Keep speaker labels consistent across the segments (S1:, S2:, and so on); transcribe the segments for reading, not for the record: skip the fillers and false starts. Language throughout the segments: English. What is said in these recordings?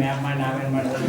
S1: Map ಮಾಡಿ ನಾವೇನು ಮಾಡಿದ್ರೆ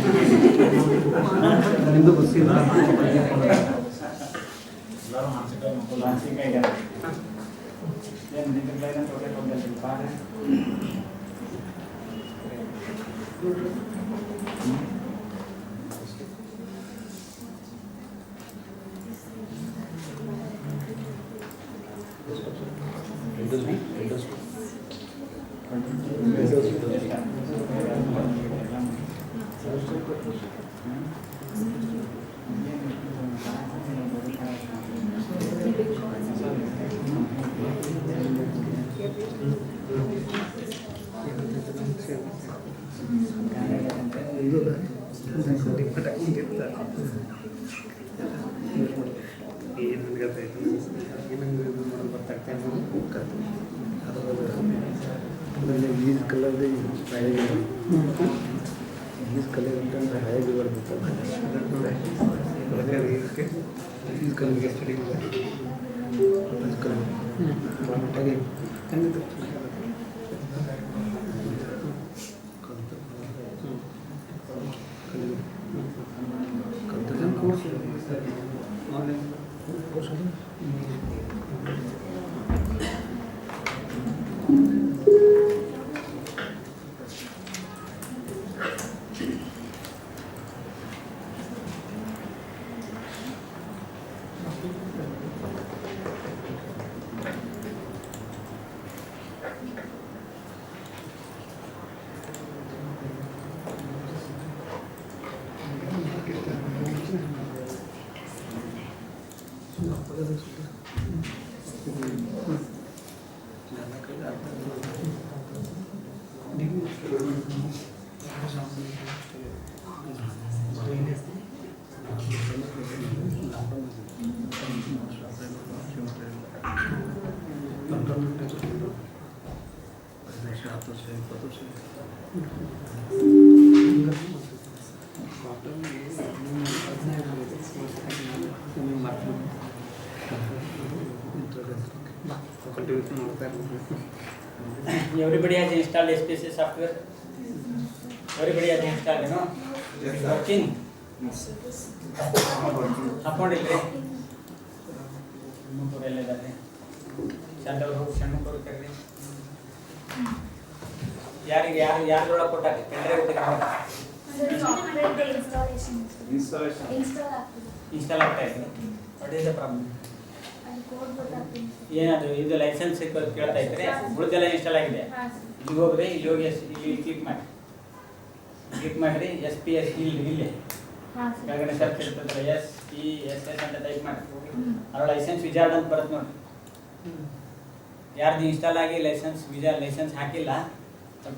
S1: Everybody has installed SPSS software. Everybody has installed, you know. Yes, working. Upon it, install what is the problem? ಏನದು ಇದು licence ಕೇಳ್ತಾ ಇದ್ರೆ ಉಳಿದೆಲ್ಲ ಇನ್ಸ್ಟಾಲ್ ಆಗಿದೆ. ಇಲ್ಲಿ ಹೋಗ್ರಿ, ಇಲ್ಲಿ ಹೋಗಿ ಇಲ್ಲಿ ಕ್ಲಿಕ್ ಮಾಡಿರಿ SPS ಇಲ್ಲಿ ಕೆಳಗಡೆ ಸರ್ಚ್ ಇರ್ತದಲ್ಲ SPSS ಅಂತ ಟೈಪ್ ಮಾಡಿ ಅದ್ರ ಲೈಸೆನ್ಸ್ ವಿಜಾರ್ಡ್ ಅಂತ ಬರುತ್ತೆ ನೋಡಿ. ಯಾರ್ದು ಇನ್ಸ್ಟಾಲ್ ಆಗಿ ಲೈಸೆನ್ಸ್ ಹಾಕಿಲ್ಲ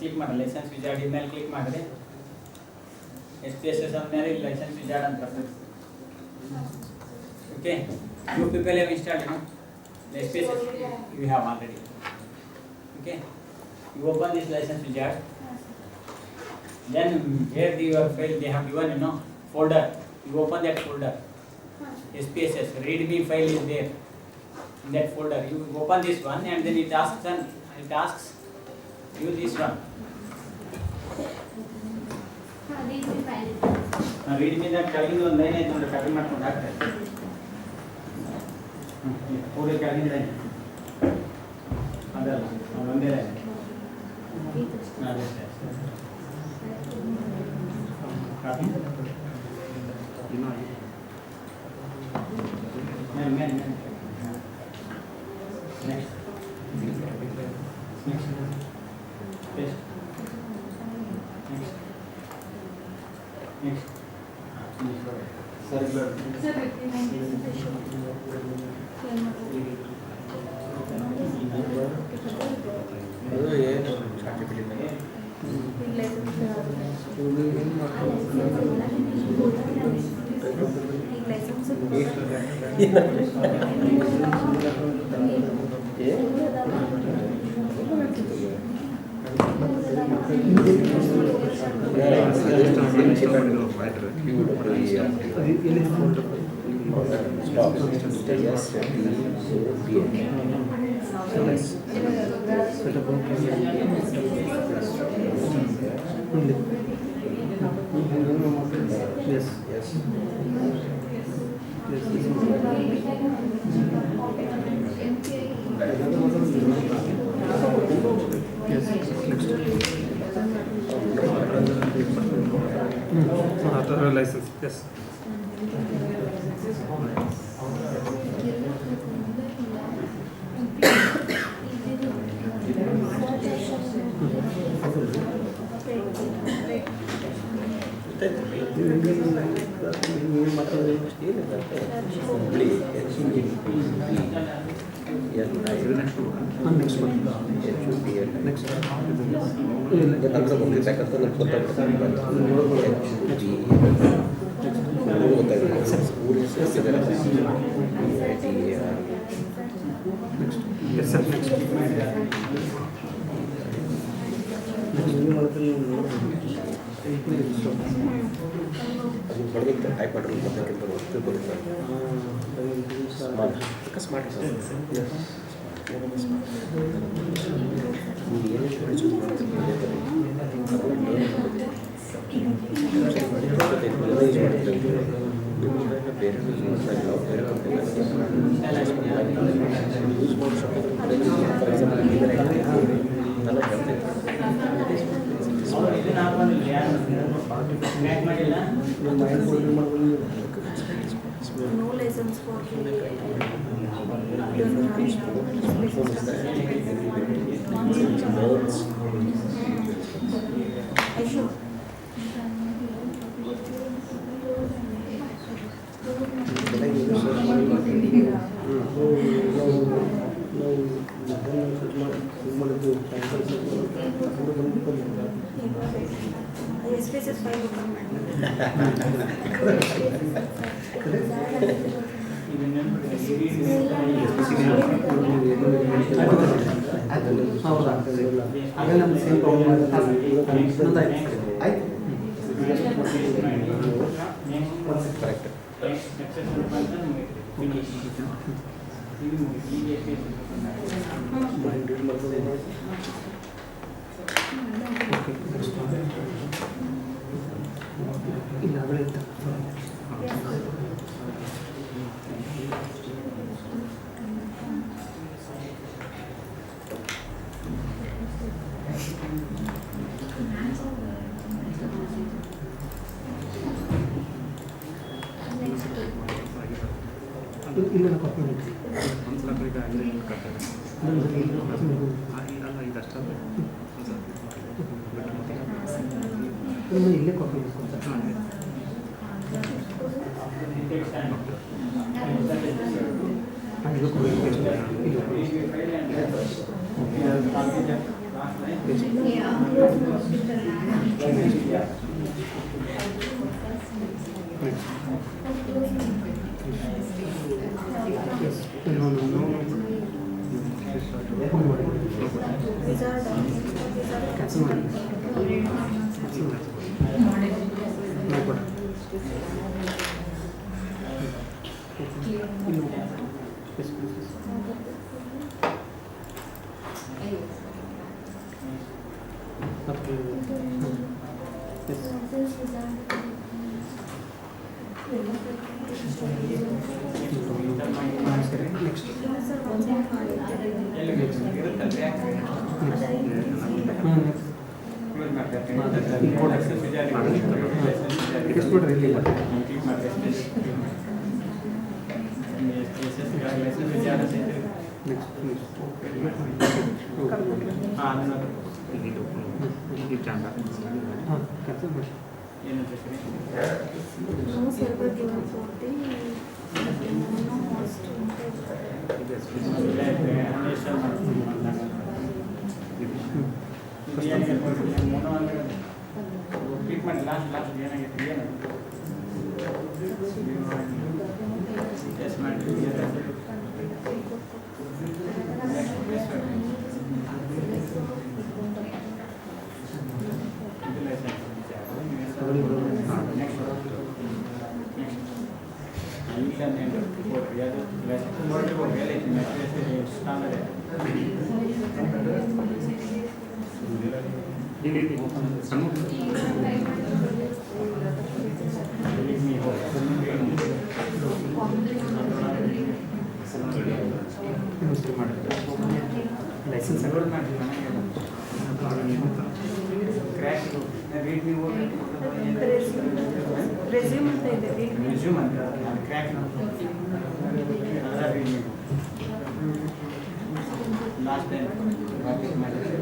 S1: ಕ್ಲಿಕ್ ಮಾಡಿ ಲೈಸೆನ್ಸ್ ವಿಜಾರ್ಡ್ ಇಮೇಲ್ ಕ್ಲಿಕ್ ಮಾಡಿರಿ SPSS ಅಂದ್ಮೇಲೆ ಇಲ್ಲಿ ಲೈಸೆನ್ಸ್ ವಿಜಾರ್ಡ್ ಅಂತ ಬರ್ತದೆ. Okay, you people have installed, you know, the SPSS you have already. Okay, you open this license wizard. Then where your file they have given, you know, folder. You open that folder. SPSS readme file is there in that folder. You open this one and then it asks you this one. Readme that tagging on line I don't copy ಮಾಡ್ಕೊಂಡು ಹಾಕ್ತಾರೆ. पूरे cabin line ಅದಲ್ಲ ಒಂದೇ line copy main next paste next circular
S2: Yes. Yes. Yes. Next. Auto license. Yes. Next one. Next. Yes, sir. Next.
S3: Type ಮಾಡಿರೋದು smart ಬೇರೆ use for
S4: No license for I should. Spaces 5
S3: correct.
S2: ಇಲ್ಲ copy
S5: ಒಂದ್ಸಲ ಈಗ agreement ಕಟ್ತಾರೆ ಅಲ್ಲ ಇದಷ್ಟ
S2: ಇಲ್ಲೇ copy ಮಾಡ್ಕೊತಾರೆ cancel ಮಾಡಿ
S4: No server given for the no host.
S1: Treatment last ಏನಾಗಿತ್ತು ಏನು ಟೆಸ್ಟ್ ಮಾಡಿ
S2: ಲೈಸೆನ್ಸ್
S4: ರೆಸ್ಯೂಮ್ ಅಂತ ಇದೆ
S1: ರೆಸ್ಯೂಮ್ ಅಂತ ಕ್ರ್ಯಾಕ್ ಲಾಸ್ಟ್ ಟೈಮ್ ಪ್ರಾಕ್ಟೀಸ್ ಮಾಡಿದ್ರೆ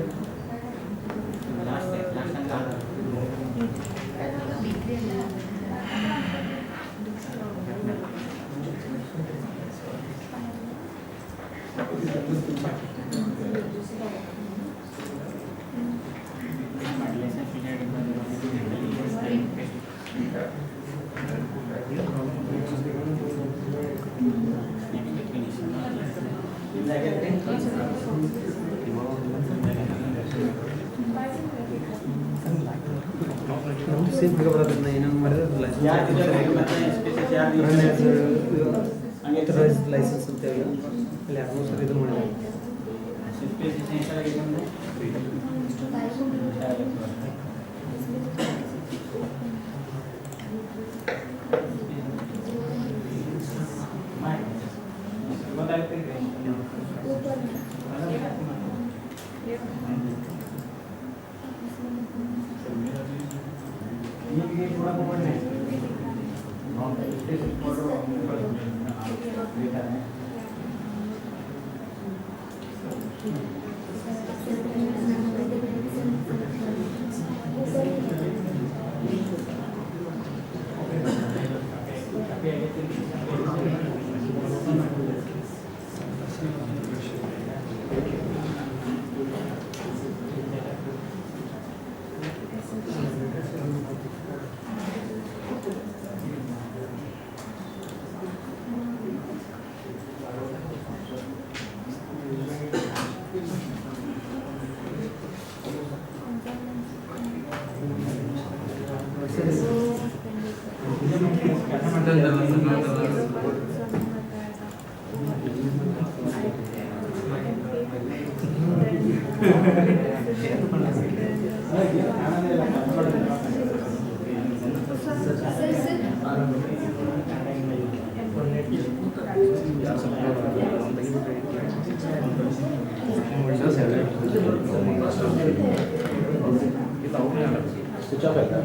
S1: ಲಾಸ್ಟ್ ಟೈಮ್
S2: ಸೇಮ್ ಬೇಗ ಬರೋದನ್ನ ಏನೇನು ಮಾಡಿದ್ರೆ ಲೈಸೆನ್ಸ್ ಅಂತ ಹೇಳಿ ಅಲ್ಲಿ ಯಾರು ಸರ್ ಇದು ಮಾಡಿದ್ರು
S3: ಸ್ವಿಚ್ ಆಫ್ ಆಯ್ತಾ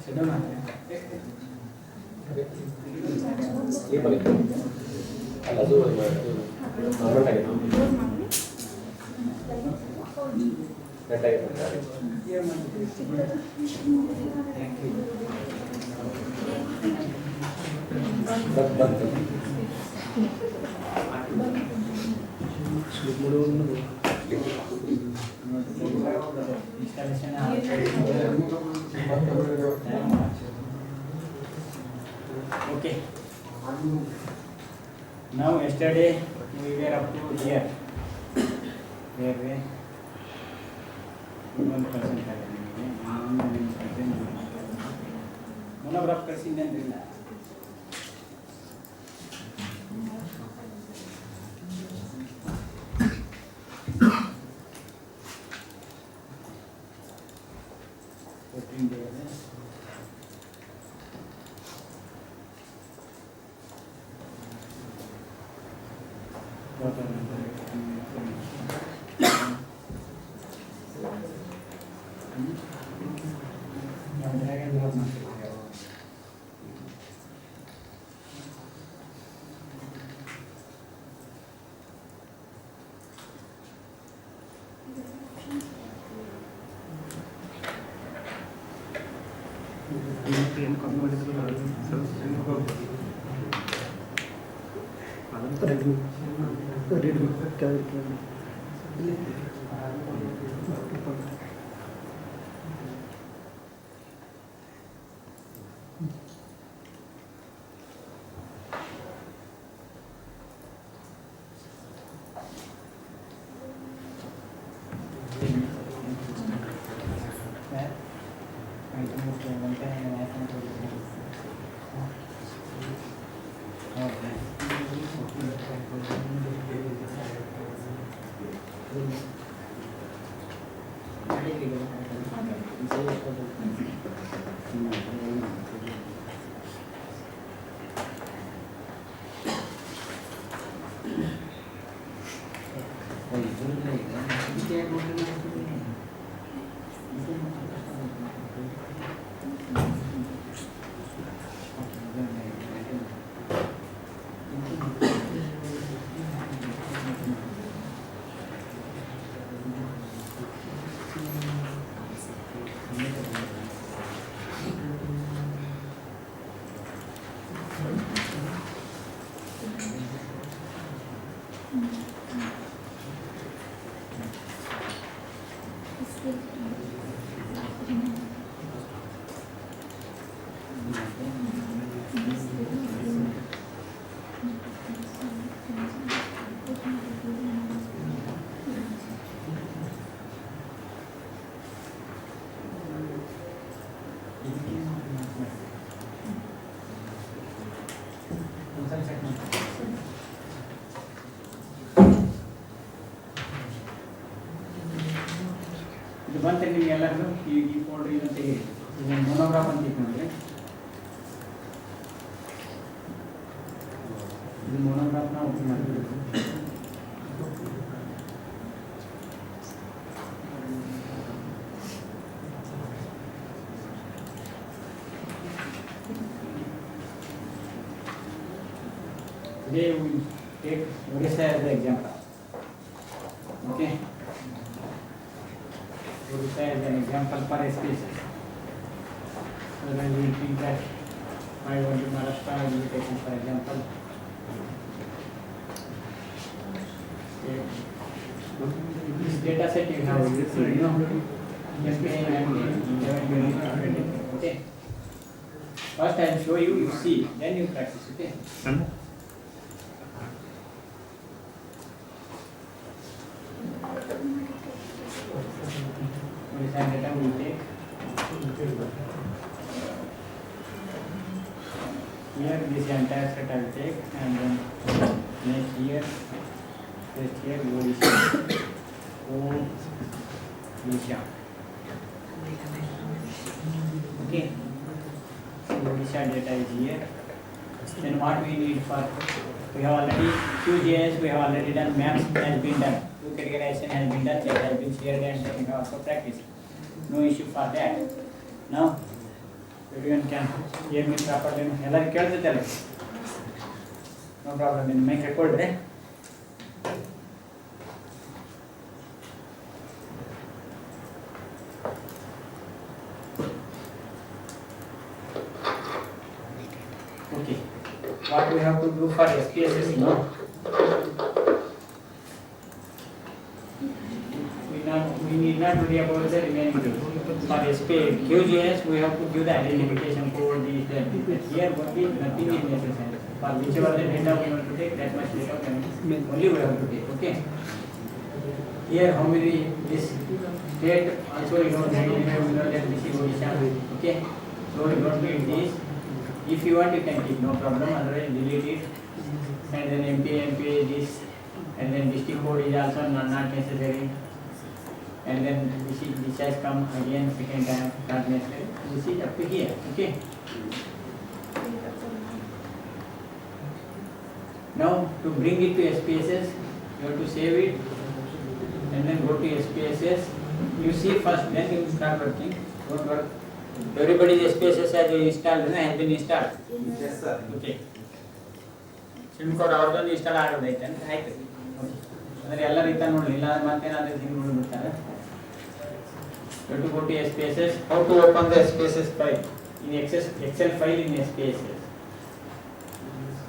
S1: Sit down.
S3: ये बड़ी अल्लाह जो नॉर्मल है ना बेटा है बंद
S1: installation okay. Now yesterday we were up to here where we 1% monograph ಕಳಿಸಿದ್ದೇನಿಲ್ಲ
S5: ಏನು ಕಮ್ಮಿ ಮಾಡಿದ್ರು ಇದು ಬಂತ ನಿಮಗೆಲ್ಲರಿಗೂ ಈ ಫೋಲ್ಡರ್ ಇದನ್ನು ತೆಗೀರಿ. ಇದನ್ನು ಮೊನೋಗ್ರಾಫ್ ಅಂತ ಇಟ್ಕೊಂಡ್ರೆ ಇದು ಮೊನೋಗ್ರಾಫ್ನ open ಮಾಡಿಬಿಡೋದು. Today we will take Odisha as the example. Okay. Odisha as an example for a species. So then we will think that I want to Maharashtra will be taken for example. Okay. This data set you have, you know, okay. First I will show you, you see, then you practice, okay? Odisha data we will take. Here this entire set I will take and then next here, just here Odisha. Odisha. Okay. So Odisha data is here. Then what we need for, we have already QGIS, we have already done maps has been done. Categorization has been done, that has been shared and we have also practiced. No issue for that. Now Everyone can hear me properly. ಎಲ್ಲರಿಗೂ ಕೇಳ್ತೈತಲ್ಲ? No problem. In mic recorder. Okay. What we have to do for SPSS now? We need not worry about the remaining things. For QGIS, we have to give the identification code, this, that. Here, only nothing is necessary. For whichever the data we want to take, that much data only we have to take. Okay. Here, how many this state also you know that this is Odisha. Okay. So you don't need this. If you want, you can keep, no problem. Otherwise, delete it. And then MPA this, and then district code is also not necessary. And then this has come again second time, not necessary. This is up to here. Okay. Now to bring it to SPSS, you have to save it and then go to SPSS. You see first, then you start working. Don't work. Everybody's SPSS has been installed, has been installed.
S3: Yes, sir.
S5: Okay. SimCode ಅವ್ರದ್ದು install ಆಗೋದೈತೆ ಅಂತ ಆಯ್ತು. ಅಂದರೆ ಎಲ್ಲ ರೀತಿ ನೋಡಿ ಇಲ್ಲ ಮತ್ತೇನಾದ್ರೂ ಹಿಂಗೆ ನೋಡ್ಬಿಡ್ತಾರೆ. You have to go to SPSS. How to open the SPSS file? In Excel file in SPSS.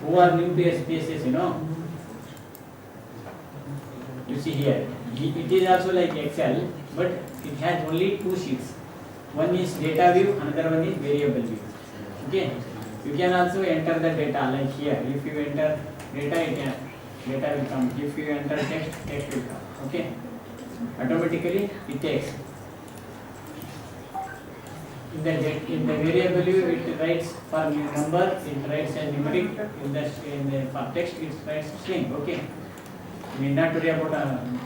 S5: Who are new to SPSS, you know? You see here. It is also like Excel, but it has only two sheets. One is data view, another one is variable view. Okay. You can also enter the data like here. If you enter data, data will come. If you enter text, text will come. Okay. Automatically it takes. In the variable view, it writes for number, it writes a numeric. For text, it writes string. Okay. You need not worry about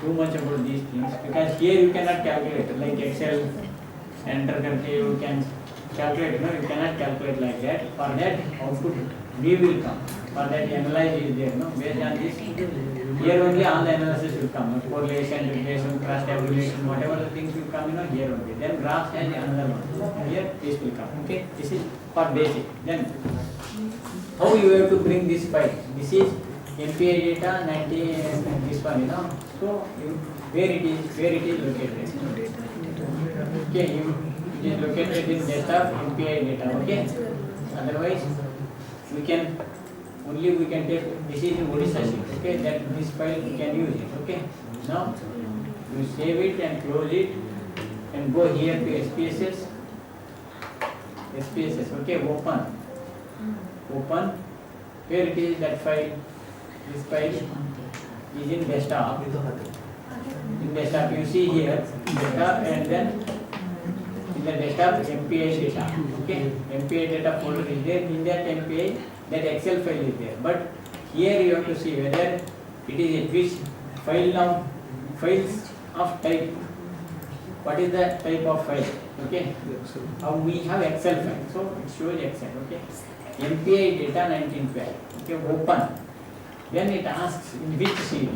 S5: too much about these things because here you cannot calculate like Excel. Enter करके you can calculate. No, you cannot calculate like that. For that, output V will come. For that, analyze is there. No, based on this, here only all the analysis will come. Correlation, regression, cross tabulation, whatever the things will come. You know, here only. Then graphs and another one. Here this will come. Okay, this is for basic. Then how you have to bring this file? This is MPI data 90. This one, you know. So where it is located. Okay, it is located in desktop MPI data. Okay. Otherwise, we can take this is in Odisha sheet. Okay, that this file we can use it. Okay. Now you save it and close it and go here to SPSS. SPSS. Okay, open. Where it is that file? This file is in desktop. In desktop, you see here desktop and then in the desktop MPI data. Okay, MPI data folder is there. In that MPI, that Excel file is there. But here you have to see whether it is a which file now. Files of type. What is the type of file? Okay. We have Excel file, so it shows Excel. Okay. MPI data 1912. Okay, open. Then it asks in which sheet.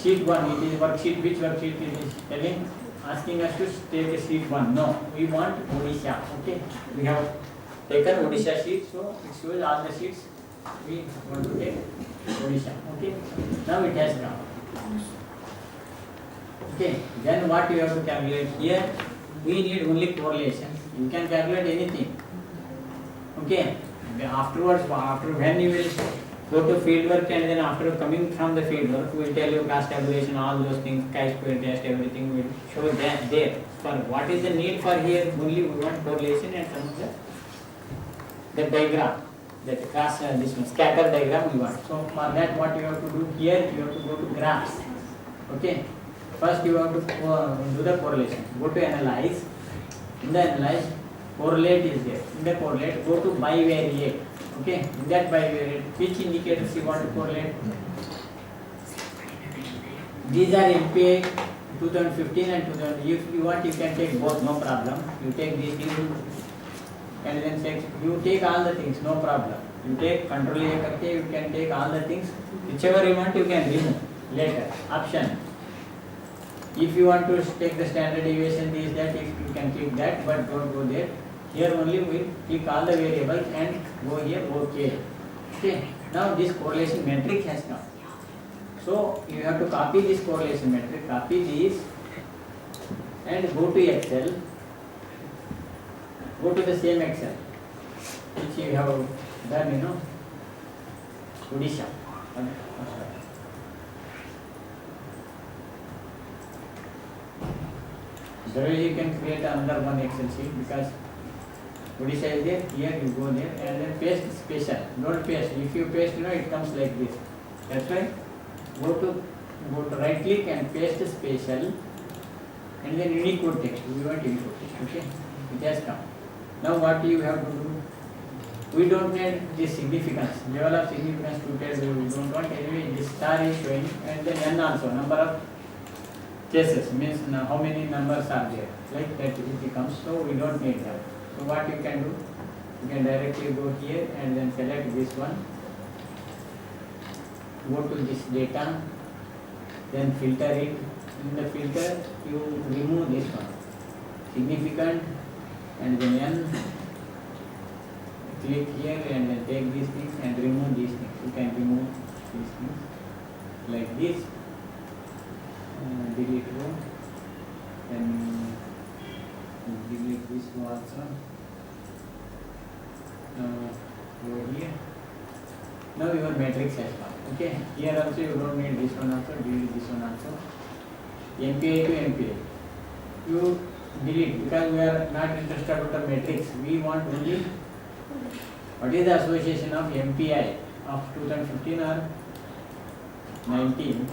S5: Sheet 1, it is worksheet. Which worksheet it is telling? Asking us to take a sheet 1. No, we want Odisha. Okay, we have taken Odisha sheet, so it shows all the sheets we want to take Odisha. Okay, now it has come. Okay, then what you have to calculate here? We need only correlation. You can calculate anything. Okay, afterwards, when you will go to field work and then after coming from the field work, we will tell you class tabulation, all those things, chi-square test, everything will show that there. For what is the need for here? Only we want correlation and some of the diagram, that class this one scatter diagram we want. So for that, what you have to do here? You have to go to graphs. Okay. First you have to do the correlation. Go to analyze. In the analyze, correlate is there. In the correlate, go to bivariate. Okay, in that bivariate, which indicators you want to correlate? These are MPI 2015 and 2000. If you want, you can take both, no problem. You take these things and then you take all the things, no problem. You take control A करके, you can take all the things. Whichever you want, you can remove later. Option. If you want to take the standard deviation, this, that, you can click that, but don't go there. Here only we click all the variables and go here OK. Okay. Now this correlation metric has come. So you have to copy this correlation metric, copy this and go to Excel. Go to the same Excel which you have done, Odisha. Otherwise you can create another one Excel sheet because Odisha is there, here you go there and then paste special. Don't paste. If you paste, it comes like this. That's why go to right click and paste special and then Unicode text. We want Unicode text. Okay, it has come. Now what you have to do? We don't need this significance, level of significance to tell you. We don't want anyway. This star is showing and then n also number of cases means how many numbers are there. Like that it becomes. So we don't need that. So what you can do? You can directly go here and then select this one. Go to this data, then filter it. In the filter, you remove this one, significant, and then n. Click here and then take these things and remove these things. You can remove these things like this. Delete row. Then delete this one also. Go here. Now your matrix has come. Okay. Here also you don't need this one also. Delete this one also. MPI to MPI. You delete because we are not interested about the matrix. We want only what is the association of MPI of 2015 or 19.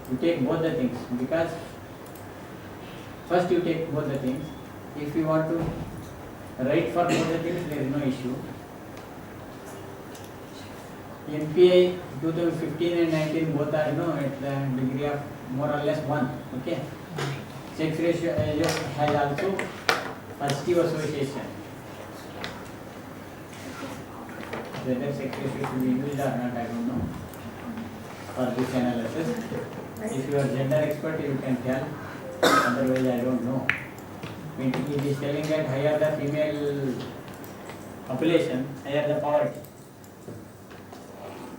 S5: You take both the things because first you take both the things. If you want to write for both the things, there is no issue. MPI 2015 and 19 both are at the degree of more or less 1. Okay. Sex ratio has also positive association. Whether sex ratio should be used or not, I don't know. For this analysis, if you are gender expert, you can tell. Otherwise, I don't know. It is telling that higher the female population, higher the poverty.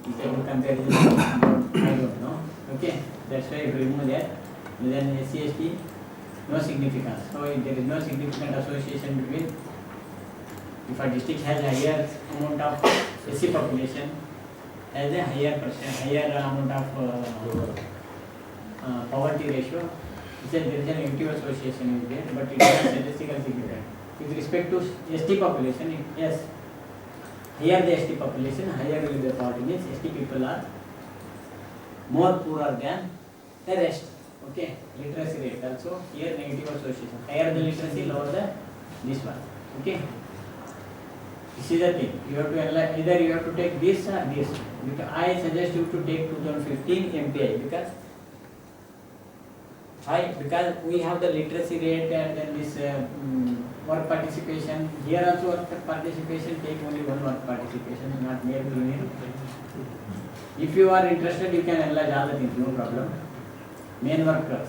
S5: It's a good comparison. I don't know. Okay, that's why if you remove that, then SCST, no significance. So if there is no significant association between. If a district has a higher amount of SC population, has a higher amount of poverty ratio, there is an negative association is there, but it is not statistical significant. With respect to ST population, yes, higher the ST population, higher will be the poverty. Means ST people are more poorer than the rest. Okay, literacy rate also here negative association. Higher the literacy, lower the this one. Okay. This is the thing. You have to analyze, either you have to take this or this. Because I suggest you to take 2015 MPI because because we have the literacy rate and then this work participation. Here also work participation, take only one work participation, not mere linear. If you are interested, you can analyze all the things, no problem. Main workers.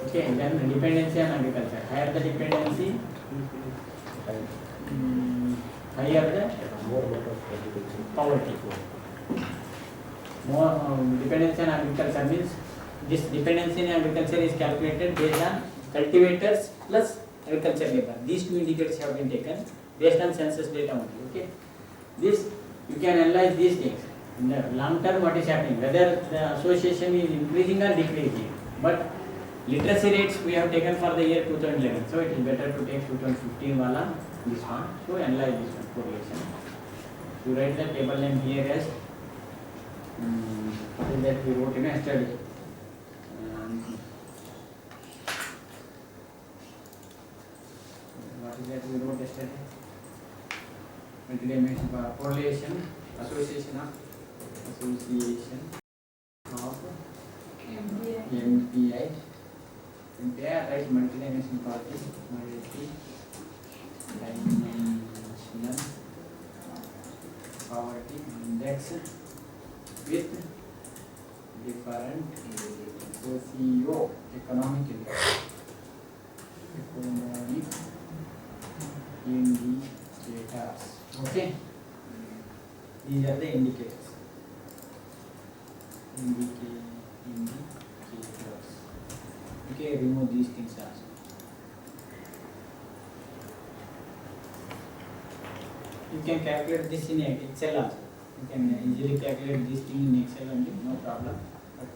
S5: Okay, then dependency on agriculture. Higher the dependency, higher the poverty. More dependency on agriculture means this dependency in agriculture is calculated based on cultivators plus agriculture labor. These two indicators have been taken based on census data only. Okay, this you can analyze these things. In the long term, what is happening? Whether the association is increasing or decreasing. But literacy rates we have taken for the year 2011, so it is better to take 2015 wala this one. So analyze this one correlation. You write the table name here as what is that we wrote in a study. What is that we wrote yesterday? Multidimensional correlation, association of MPI. MPI write multidimensional poverty index with different socio-economic index. Okay. These are the indicators. Indicators. Okay, remove these things also. You can calculate this in Excel also. You can easily calculate this thing in Excel only, no problem. But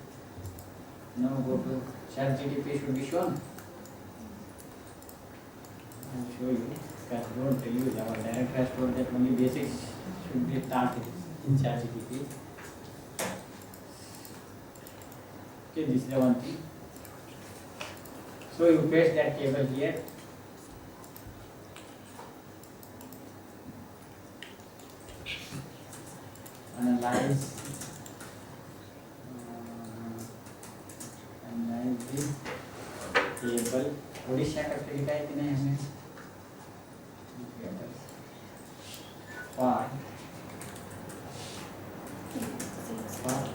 S5: now go to ChatGPT should be shown. I will show you. Because don't tell you, our director has told that only basics should be taught in ChatGPT. Okay, this is the one thing. So you paste that table here. Analyze the table. Odisha का फिर क्या इतने हमें for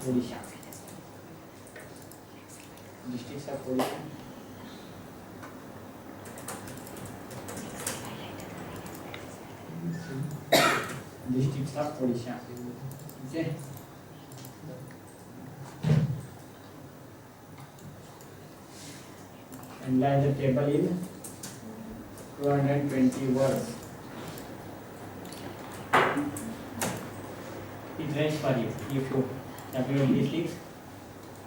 S5: Odisha districts of Odisha. Districts of Odisha. Okay. Analyze the table in 220 words. It writes for you. If you calculate these things,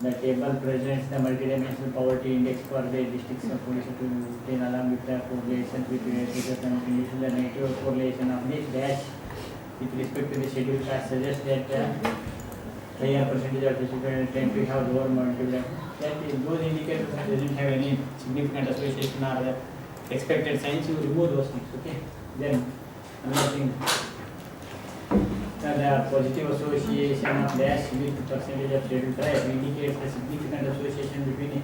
S5: the table presents the multidimensional poverty index for the districts of Odisha to obtain along with the correlation between the conditions. The negative correlation of this dash with respect to the schedule caste suggests that higher percentage of districts tend to have lower multiplier. That is, those indicators doesn't have any significant association or the expected signs, you remove those things. Okay. Then another thing, the positive association of dash with percentage of scheduled tribe indicates a significant association between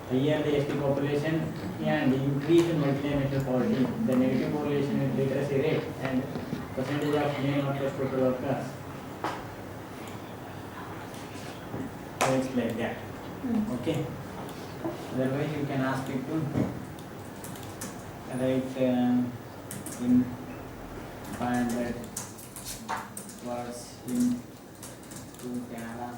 S5: higher the ST population and increase in multidimensional poverty. The negative correlation with literacy rate and percentage of male workers total workers. So it's like that. Okay. Otherwise, you can ask it to write in 500 words in two Kannada.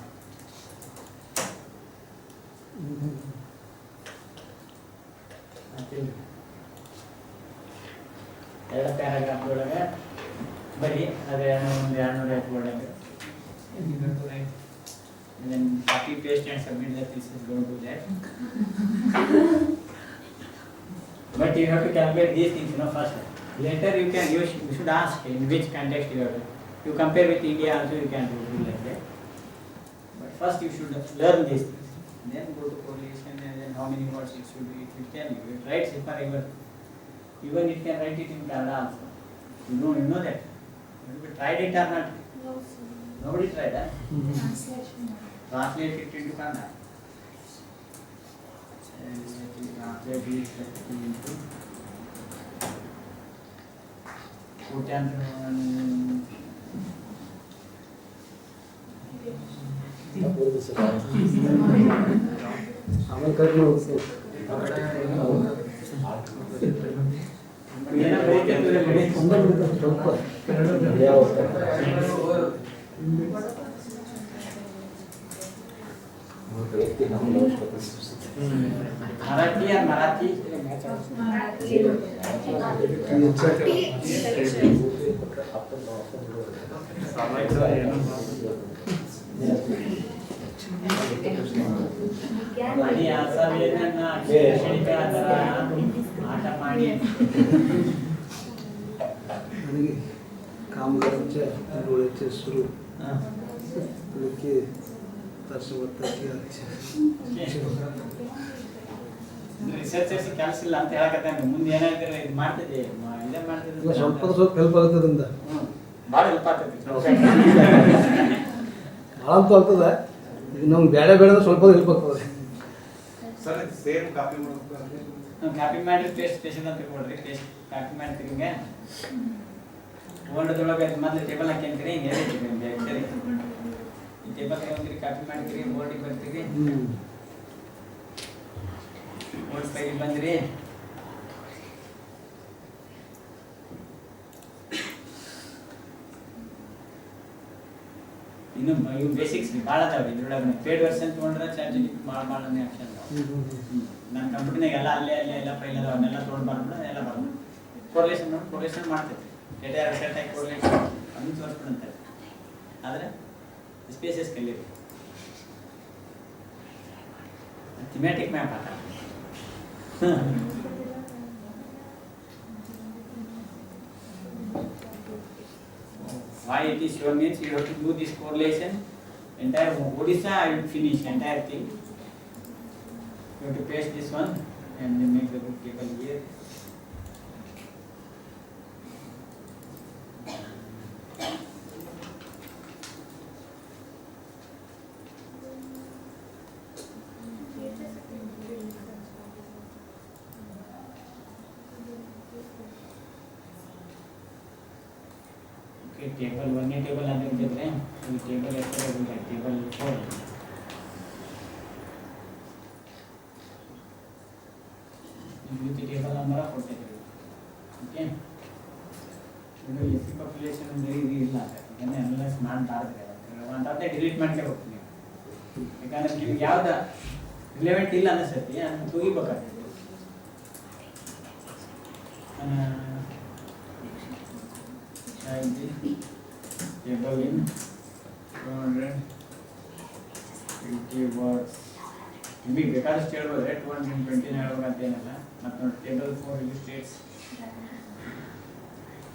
S5: I think ಎರಡು paragraph ಒಳಗೆ ಬರೀ ಅದೇ ಒಂದು 200 ಒಳಗೆ. And then copy paste and submit the thesis. Don't do that. But you have to calculate these things, first. Later you should ask in which context you have to. You compare with India also, you can do like that. But first you should learn these things. Then go to correlation and then how many words it should be. It will tell you. It writes it for even it can write it in Kannada also. You know that. Have you tried it or not?
S4: No, sir.
S5: Nobody tried that.
S4: Translation.
S5: Translate it into Kannada. Translate it into
S2: ಆಮೇಲೆ correct ಮಾಡ್ಬೇಕು. ಸ್ವಲ್ಪ
S5: Marathi or Marathi? Mani asa vedana shainika adara aata ಮಾಡಿ
S2: ನನಗೆ कामगारांच्या डोळ्याचे सुरू की ತರ್ಸವತ್ತಕ್ಕೆ
S5: researchers ಕೆಲಸ ಇಲ್ಲ ಅಂತ ಹೇಳಕತ್ತಾನೆ. ಮುಂದೆ ಏನಾಗ್ತಾರೆ ಇದು ಮಾಡ್ತಿದ್ದೆ ಇದೇ ಮಾಡ್ತಿದ್ದೆ
S2: ಸ್ವಲ್ಪ ಹೆಲ್ಪ್ ಆಗುತ್ತದಿಂದ
S5: ಭಾಳ ಹೆಲ್ಪ್ ಆಗ್ತದೆ.
S2: ಭಾಳ ಅಂತೂ ಆಗ್ತದೆ. ಈಗ ನಮ್ಗೆ ಬೇಡ ಬೇಡ ಸ್ವಲ್ಪ ಹೆಲ್ಪ್ ಆಗ್ತದೆ.
S6: ಸರ್ ಸೇಮ್ ಕಾಪಿ ಮಾಡ್ಬೇಕು.
S5: ಕಾಪಿ ಮಾಡಿ ಟೇಸ್ಟ್ ಸ್ಟೇಷನ್ ಅಂತ ಕೊಡ್ರಿ. ಟೇಸ್ಟ್ ಕಾಪಿ ಮಾಡ್ತೀರಿ ಹಿಂಗೆ ಓಲ್ಡ್ದೊಳಗೆ ಮೊದಲು ಟೇಬಲ್ ಹಾಕ್ಯಂತೀರಿ ಹಿಂಗೆ ಸರಿ ಈ ಟೇಬಲ್ ತಗೊಂತೀರಿ ಕಾಪಿ ಮಾಡ್ತೀರಿ ಬೋರ್ಡಿಗೆ ಬರ್ತೀರಿ ಬೋರ್ಡ್ ಪೈಗೆ ಬಂದ್ರಿ
S1: ಇನ್ನು ಇವು ಬೇಸಿಕ್ಸ್ ಭಾಳ ಅದಾವೆ ಇದ್ರೊಳಗೆ ಪೇಡ್ ವರ್ಷನ್ ತೊಗೊಂಡ್ರೆ ಚಾರ್ಜ್ ಭಾಳ ಆಪ್ಷನ್ ನನ್ನ ಕಂಪ್ಯೂಟರ್ನಾಗ ಎಲ್ಲ ಅಲ್ಲೇ ಎಲ್ಲ ಫೈಲ್ ಅದಾವೆ ಅವನ್ನೆಲ್ಲ ತೊಗೊಂಡು ಬಂದ್ಬಿಡು ಎಲ್ಲ ಬರ್ಬೋದು ಕೋರಿಲೇಷನ್ ಮಾಡ್ತೈತೆ ಡೇಟಾ ಸೆಟ್ ಆಗಿ ಕೋರಿಲೇಷನ್ ಅದನ್ನು ತೋರಿಸ್ಬಿಡಂತಾರೆ ಆದರೆ ಸ್ಪೇಸಸ್ ಕಲಿಬೇಕು ಥಿಮ್ಯಾಟಿಕ್ ಮ್ಯಾಪ್ ಹಾಕ why it is sure means you have to do this correlation entire Odisha I will finish entire thing. You have to paste this one and then make the book table here. Table 1 table ಅಂತ ಇದ್ದರೆ ಈ table ಎಷ್ಟು ಇದೆ table 4 ಈ table number ಕೊಟ್ಟಿದ್ದೀವಿ okay ಇದು AC population ಅಂದ್ರೆ ಇಲ್ಲ ಇದನ್ನ ಅನಲೈಸ್ ಮಾಡಬಾರ್ದು ಒಂದಂತೆ ಡಿಲೀಟ್ ಮಾಡ್ಕೆ ಹೋಗ್ತೀನಿ ಯಾಕಂದ್ರೆ ನಿಮ್ಗೆ ಯಾವ್ದು ರಿಲೆವೆಂಟ್ ಇಲ್ಲ ಅನಿಸುತ್ತೆ ಅದನ್ನು ತೆಗಿಬೇಕಾಗ್ತದೆ table in 250 words ನಿಮಗೆ ಬೇಕಾದಷ್ಟು ಹೇಳ್ಬೋದ್ರೆ 229 ಅಂತ ಏನಲ್ಲ ಮತ್ತು ನೋಡಿ table 4 illustrates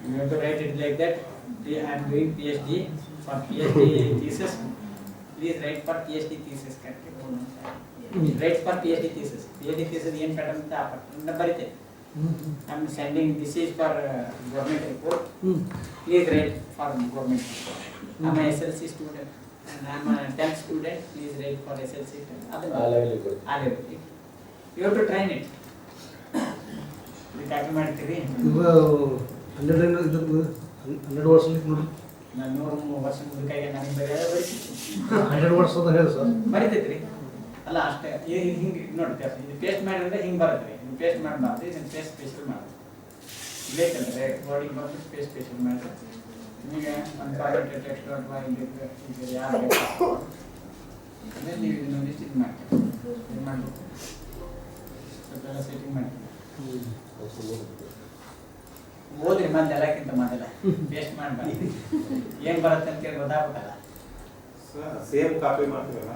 S1: you have to write it like that I am doing PhD for PhD thesis please write for PhD thesis करके बोलना write for PhD thesis ಏನು ಪ್ಯಾಟರ್ನ್ ಅಂತ ಆ pattern ಬರೀತೆ I am sending this is for government report. Please write for government report. I am a SLC student and I am a 10th student. Please write for SLC. You have to train it. You copy ಮಾಡ್ತೀರಿ
S2: 100 ವರ್ಷ
S1: ನಾನು 100 ವರ್ಷ ಮುದುಕಾಗೆ ನನಗೆ ಬರೆಯೋದು ಬರೀತೀನಿ
S2: 100 ವರ್ಷ ಅಂತ ಹೇಳಿ ಸರ್
S1: ಬರೀತೈತ್ರಿ ಅಲ್ಲ ಅಷ್ಟೇ ಹಿಂಗೆ ನೋಡಿ ಇದು ಪೇಸ್ಟ್ ಮಾಡಿದ್ರೆ ಹಿಂಗೆ ಬರುತ್ತೆ ಪೇಸ್ಟ್ ಮಾಡಬಾರ್ದು ಇದನ್ನು ಪೇಸ್ಟ್ ಸ್ಪೆಷಲ್ ಮಾಡೋದು ಬೇಕಂದರೆ ವರ್ಡಿಂಗ್ ಬಂದು ಪೇಸ್ಟ್ ಸ್ಪೆಷಲ್ ಮಾಡಿದ್ರೆ ನಿಮಗೆ ಒಂದು ಪ್ರಾಜೆಕ್ಟ್ ಟೆಕ್ಸ್ಟ್ ಅಥವಾ ಇದು ಯಾರು ಬೇಕು ಆಮೇಲೆ ನೀವು ಇದನ್ನು ಇಷ್ಟು ಇದು ಮಾಡ್ತೀವಿ ಇದು ಮಾಡಬೇಕು ಸ್ವಲ್ಪ ಸೆಟ್ಟಿಂಗ್ ಮಾಡ್ತೀವಿ ಓದ್ರಿ ಮತ್ತೆ ಎಲ್ಲಕ್ಕಿಂತ ಮೊದಲ ಪೇಸ್ಟ್ ಮಾಡಬಾರ್ದು ಏನು ಬರುತ್ತೆ ಅಂತ ಕೇಳಿ ಗೊತ್ತಾಗ್ಬೇಕಲ್ಲ
S6: ಸೇಮ್ ಕಾಪಿ ಮಾಡ್ತೀವಲ್ಲ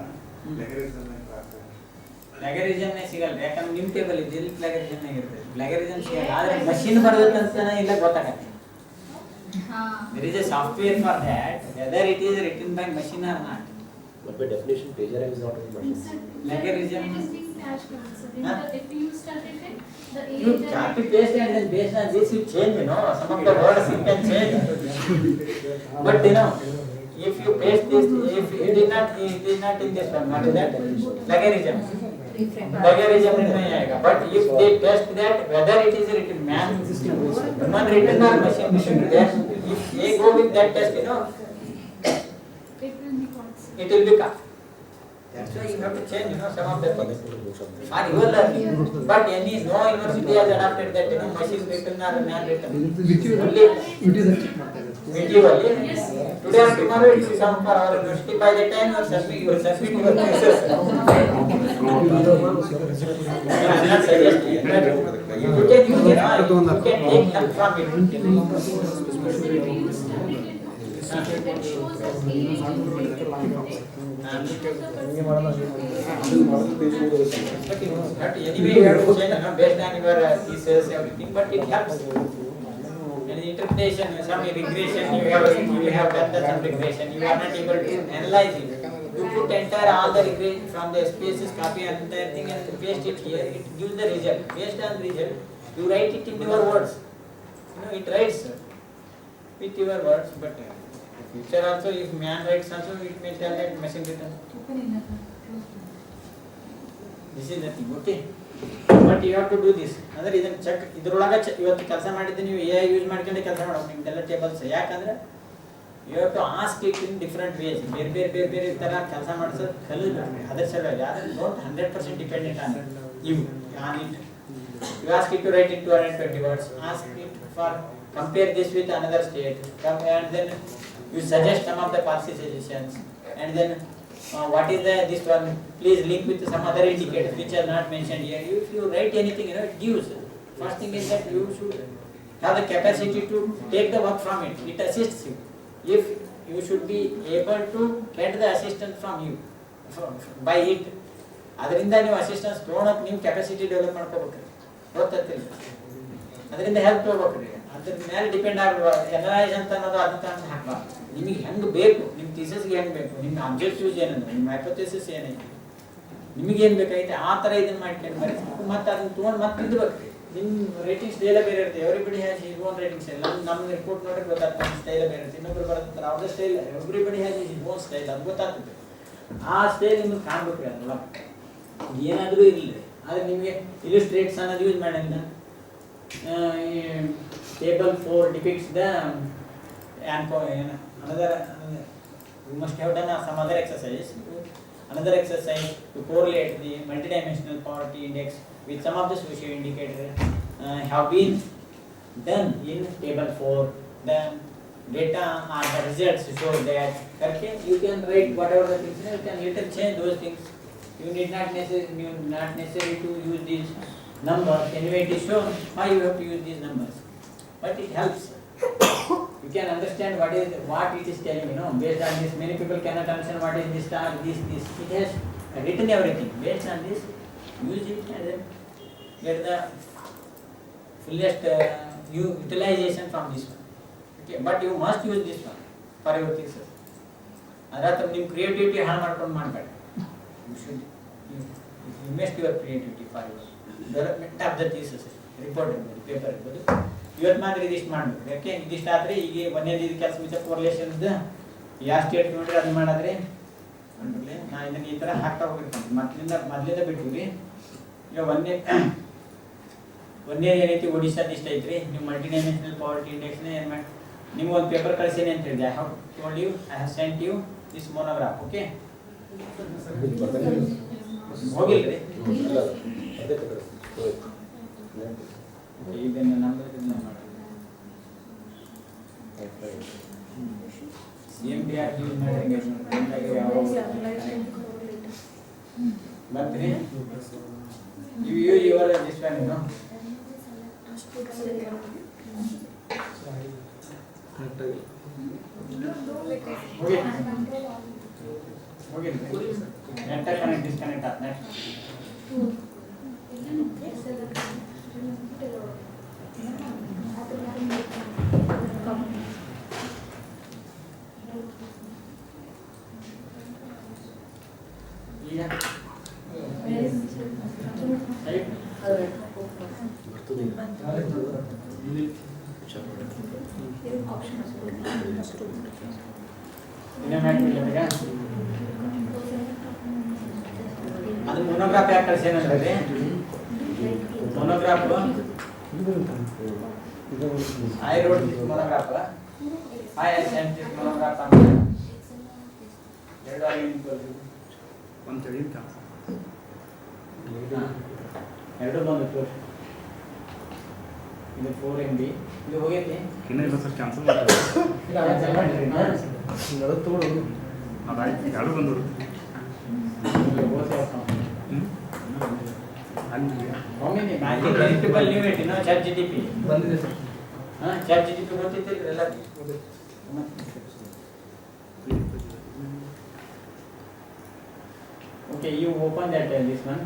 S1: ಪ್ಲಾಗರಿಸಮ್ ಸಿಗಲ್ಲ ಯಾಕಂದ್ರೆ ನಿಮ್ಮ ಟೇಬಲ್ ಇದೆ ಇಲ್ಲಿ ಪ್ಲಾಗರಿಸಮ್ ಇರ್ತದೆ ಪ್ಲಾಗರಿಸಮ್ ಸಿಗಲ್ಲ ಆದರೆ ಮಷಿನ್ ಬರೋದಂತ ಇಲ್ಲ ಗೊತ್ತಾಗತ್ತೆ there is a software for that whether it is written by machine or not
S3: but by definition plagiarism is not a machine
S1: plagiarism
S7: if you started it the
S1: you copy paste and then based on this you change some of the words you can change but if you paste this if it is not in this one what is that plagiarism नहीं आएगा but if they test that whether it is written human written or machine test if they go with that test it will be cut that's why you have to change some of the things or you will learn but no university has adopted that machine written or man written only medievally today or tomorrow it will come for our university by the time you submit your thesis I'm not suggesting that you can use it you can take help from it
S7: that shows the age
S1: but anyway you have to change based on your thesis everything but it helps and interpretation some regression you have done some regression you are not able to analyze it you put entire all the regression from the spaces copy entire thing and paste it here it gives the result based on the result you write it in your words it writes with your words but future also if man writes also it may tell that machine written this is the thing okay but you have to do this ಅಂದ್ರೆ ಇದನ್ನ check ಇದರೊಳಗೆ ಇವತ್ತು ಕೆಲಸ ಮಾಡಿದ್ರೆ ನೀವು AI use ಮಾಡ್ಕೊಂಡು ಕೆಲಸ ಮಾಡೋದು ನಿಮ್ದೆಲ್ಲ ಟೇಬಲ್ಸ್ ಯಾಕಂದ್ರೆ you have to ask it in different ways ಬೇರೆ ತರ ಕೆಲಸ ಮಾಡಿಸೋದು ಕಲಿಬೇಕು ಅದರ ಸಲುವಾಗಿ ಯಾರು not 100% dependent on you on it you ask it to write in 220 words ask it for compare this with another state and then you suggest some of the policy suggestions
S5: and then what is this one? Please link with some other indicators which are not mentioned here. If you write anything, it gives. First thing is that you should have the capacity to take the work from it. It assists you. If you should be able to get the assistance from you by it. ಅದರಿಂದ ನೀವು assistance ತೊಗೊಳಕ್ಕೆ ನೀವು capacity develop ಮಾಡ್ಕೋಬೇಕ್ರಿ, ಗೊತ್ತಿಲ್ಲ. ಅದರಿಂದ help ತೊಗೋಬೇಕ್ರಿ. ಅದ್ರ ಮೇಲೆ depend ಆಗಬಾರ್ದು. ಎನಲೈಸ್ ಅಂತ ಅನ್ನೋದು ಅದನ್ನ ಹಾಕಬಾರ್ದು. ನಿಮಗೆ ಹೆಂಗೆ ಬೇಕು, ನಿಮ್ಮ ಥೀಸಿಸ್ಗೆ ಹೆಂಗೆ ಬೇಕು, ನಿಮ್ಮ ಅಬ್ಜೆಕ್ಟಿವ್ಸ್ ಏನಂದ್ರೆ, ನಿಮ್ಮ ಹೈಪೋಥೆಸಿಸ್ ಏನೈತಿ, ನಿಮಗೇನು ಬೇಕಾಗೈತೆ ಆ ಥರ ಇದನ್ನು ಮಾಡ್ಕೊಂಡು ಬರೀ ಮತ್ತೆ ಅದನ್ನ ತೊಗೊಂಡು ಮತ್ತೆ ಇದ್ಬೇಕ್ರಿ. ನಿಮ್ಮ ರೇಟಿಂಗ್ ಸ್ಟೈಲ ಬೇರೆ ಇರುತ್ತೆ. Everybody has his own rating style. ನಮ್ಮ ರಿಪೋರ್ಟ್ ನೋಡಿದ್ರೆ ಗೊತ್ತಾಗ್ತದೆ ನಮ್ಮ ಸ್ಟೈಲ ಬೇರೆ ಇರುತ್ತೆ. ಇನ್ನೊಬ್ರು ಬರುತ್ತೆ ಅವ್ರದ್ದು style. Everybody has his own style, ಅದು ಗೊತ್ತಾಗ್ತದೆ. ಆ ಸ್ಟೈಲ್ ನಿಮ್ಗೆ ಕಾಣ್ಬೇಕ್ರಿ. ಅದಲ್ಲ ಏನಾದರೂ ಇರಲಿ, ಆದರೆ ನಿಮಗೆ ಇಲಿಸ್ಟ್ರೇಟ್ಸ್ ಅನ್ನೋದು ಯೂಸ್ ಮಾಡಿಲ್ಲ. Table 4 depicts the another you must have done some other exercise. Another exercise to correlate the multidimensional poverty index with some of the socio indicators have been done in table 4. The data or the results show that, okay, you can write whatever the things, you can interchange those things. You need not necessary to use these numbers. Anyway, it is shown why you have to use these numbers, but it helps. You can understand what it is telling. Based on this, many people cannot understand what is this star, this. It has written everything. Based on this, use it and then get the fullest utilization from this one. Okay, but you must use this one for your thesis. Adatra nim creativity ಹಾಳು ಮಾಡ್ಕೊಂಡು ಮಾಡಬೇಡಿ. You should invest your creativity for your development of the thesis. Report ಇರ್ಬೋದು, paper ಇರ್ಬೋದು. ಇವತ್ತು ಮಾತ್ರ ಇದಿಷ್ಟು ಮಾಡಬೇಕು. ಯಾಕೆ ಇದಿಷ್ಟು ಆದರೆ ಈಗ ಒಂದೇದು ಇದು ಕೆಲಸ ವಿಚಾರ ಕೋರಿಲೇಷನ್ ಇದೆ. ಯಾವ ಸ್ಟೇಟ್ ನೋಡ್ರಿ ಅದು ಮಾಡಿದ್ರೆ ಅಂದ್ರೆ ನಾನು ಇದನ್ನು ಈ ಥರ ಹಾಕ್ತಾ ಹೋಗಿರ್ತೀನಿ. ಮೊದಲಿಂದ ಬಿಟ್ಟಿವಿ. ಈಗ ಒಂದೇ ಏನೈತಿ ಒಡಿಶಾದ ಇಷ್ಟ ಐತ್ರಿ. ನೀವು ಮಲ್ಟಿಡೈಮೆನ್ಷನಲ್ ಪಾವರ್ಟಿ ಇಂಡೆಕ್ಸ್ನ ಏನು ಮಾಡಿ ನಿಮ್ಗೆ ಒಂದು ಪೇಪರ್ ಕಳಿಸೇನೆ ಅಂತ ಹೇಳಿದೆ. I have told you, I have sent you this monograph. Okay, ಹೋಗಿಲ್ರಿ ಇದನ್ನು ನಂಬರ್ CMDR ಯೂಸ್ ಮಾಡಿ ಬರ್ತೀರಿ. You use your this one, Okay. Net connect, disconnect up net. Yeah. Right. ಅದು ಮೊನೋಗ್ರಾಫ್ ಯಾಕೆ ಕಳಿಸೇನಂದ್ರೆ monograph I wrote this monograph I sent this monograph ಅಂತ ಎರಡು ಆಗಿ
S2: ಒಂದು ಚಳಿ
S5: ಎರಡು ಬಂದು ತೋರಿಸಿ. ಇದು 4 MB ಇದು ಹೋಗೈತಿ.
S2: ಇನ್ನೂ ಇಲ್ಲ ಸರ್, ಕ್ಯಾನ್ಸಲ್ ಮಾಡ್ತಾರೆ. ತಗೊಳ್ಳೋದು ಅದಾಯ್ತು, ಎರಡು ಬಂದರು
S5: ಒಮ್ಮೆ matching eligible limit chat GTP
S2: ಬಂದಿದೆ ಸರ್.
S5: ಚಾಟ್ GTP ಗೊತ್ತಿತ್ತಿಲ್ಲ ಎಲ್ಲ. Okay, you open that this one.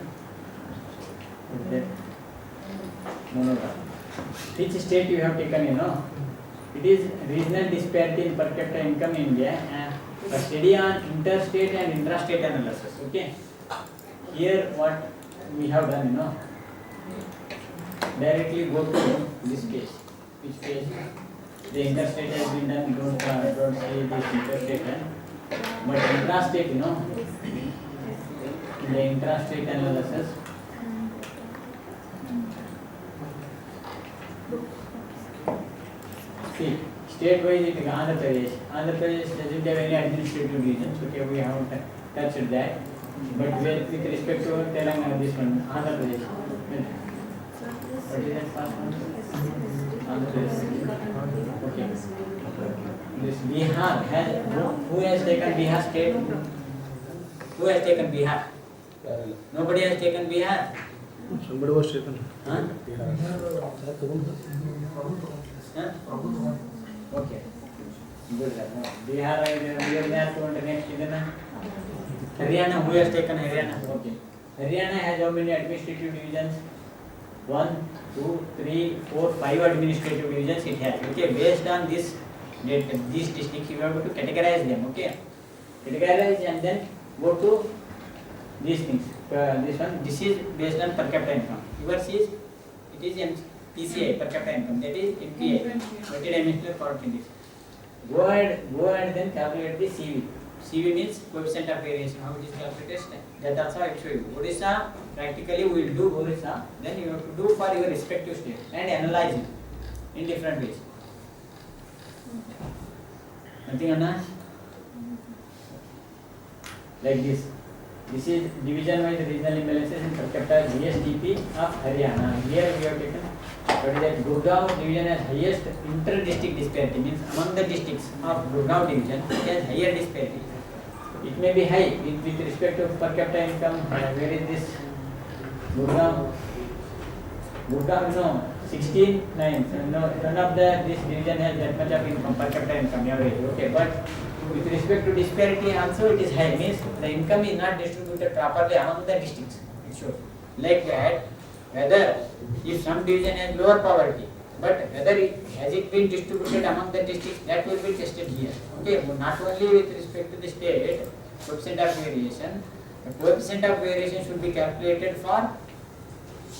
S5: Monograph. Which state you have taken, It is regional disparity in per capita income in India and a study on interstate and intrastate analysis. Okay. Here what we have done, directly go to this case. Which case? The interstate has been done. Don't say this interstate, but intrastate, in the intrastate analysis. See, state-wise it is Andhra Pradesh. Andhra Pradesh doesn't have any administrative regions. Okay, we haven't touched that. But with respect to Telangana, this one, Andhra Pradesh. What is that first one? Andhra Pradesh. Okay. This Bihar has, who has taken Bihar state? Who has taken Bihar? Nobody has taken Bihar.
S2: Somebody was taken.
S5: Huh? Huh? Okay. Good. Bihar, we are there to the next Haryana. Haryana, who has taken Haryana? Okay. Haryana has how many administrative divisions? 1, 2, 3, 4, 5 administrative divisions it has. Okay. Based on this, these districts, you have to categorize them. Okay. Categorize and then go to these things. This one, this is based on per capita income. Yours is, it is PCI, per capita income. That is MPI, multidimensional poverty index. Go ahead, then calculate the CV. CV means coefficient of variation. How it is calculated? That also I will show you. Odisha, practically we will do Odisha. Then you have to do for your respective state and analyze it in different ways. Nothing Anna? Like this. This is division-wise regional imbalances in per capita GSDP of Haryana. Here we have taken what is that Gurgaon division has highest inter-district disparity, means among the districts of Gurgaon division it has higher disparity. It may be high with respect to per capita income. Where is this Gurgaon? Gurgaon, no, 16/9. So no, none of this division has that much of income, per capita income average. Okay, but with respect to disparity also it is high, means the income is not distributed properly among the districts. It shows like that, whether if some division has lower poverty, but whether has it been distributed among the districts, that will be tested here. Okay, not only with respect to the state coefficient of variation, the coefficient of variation should be calculated for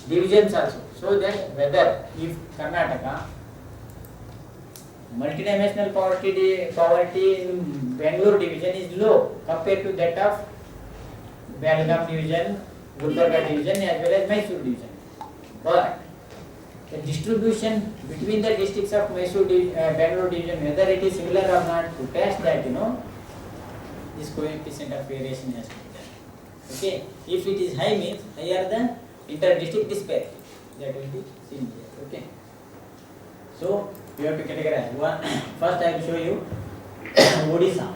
S5: divisions also, so that whether if Karnataka multidimensional poverty in Bangalore division is low compared to that of Belgaum division, Gulbarga division as well as Mysore division. But the distribution between the districts of Bangalore division, whether it is similar or not, to test that, this coefficient of variation has to be done. Okay, if it is high means higher than inter-district disparity. That will be seen here. Okay. So you have to categorize. One, first I will show you Odisha.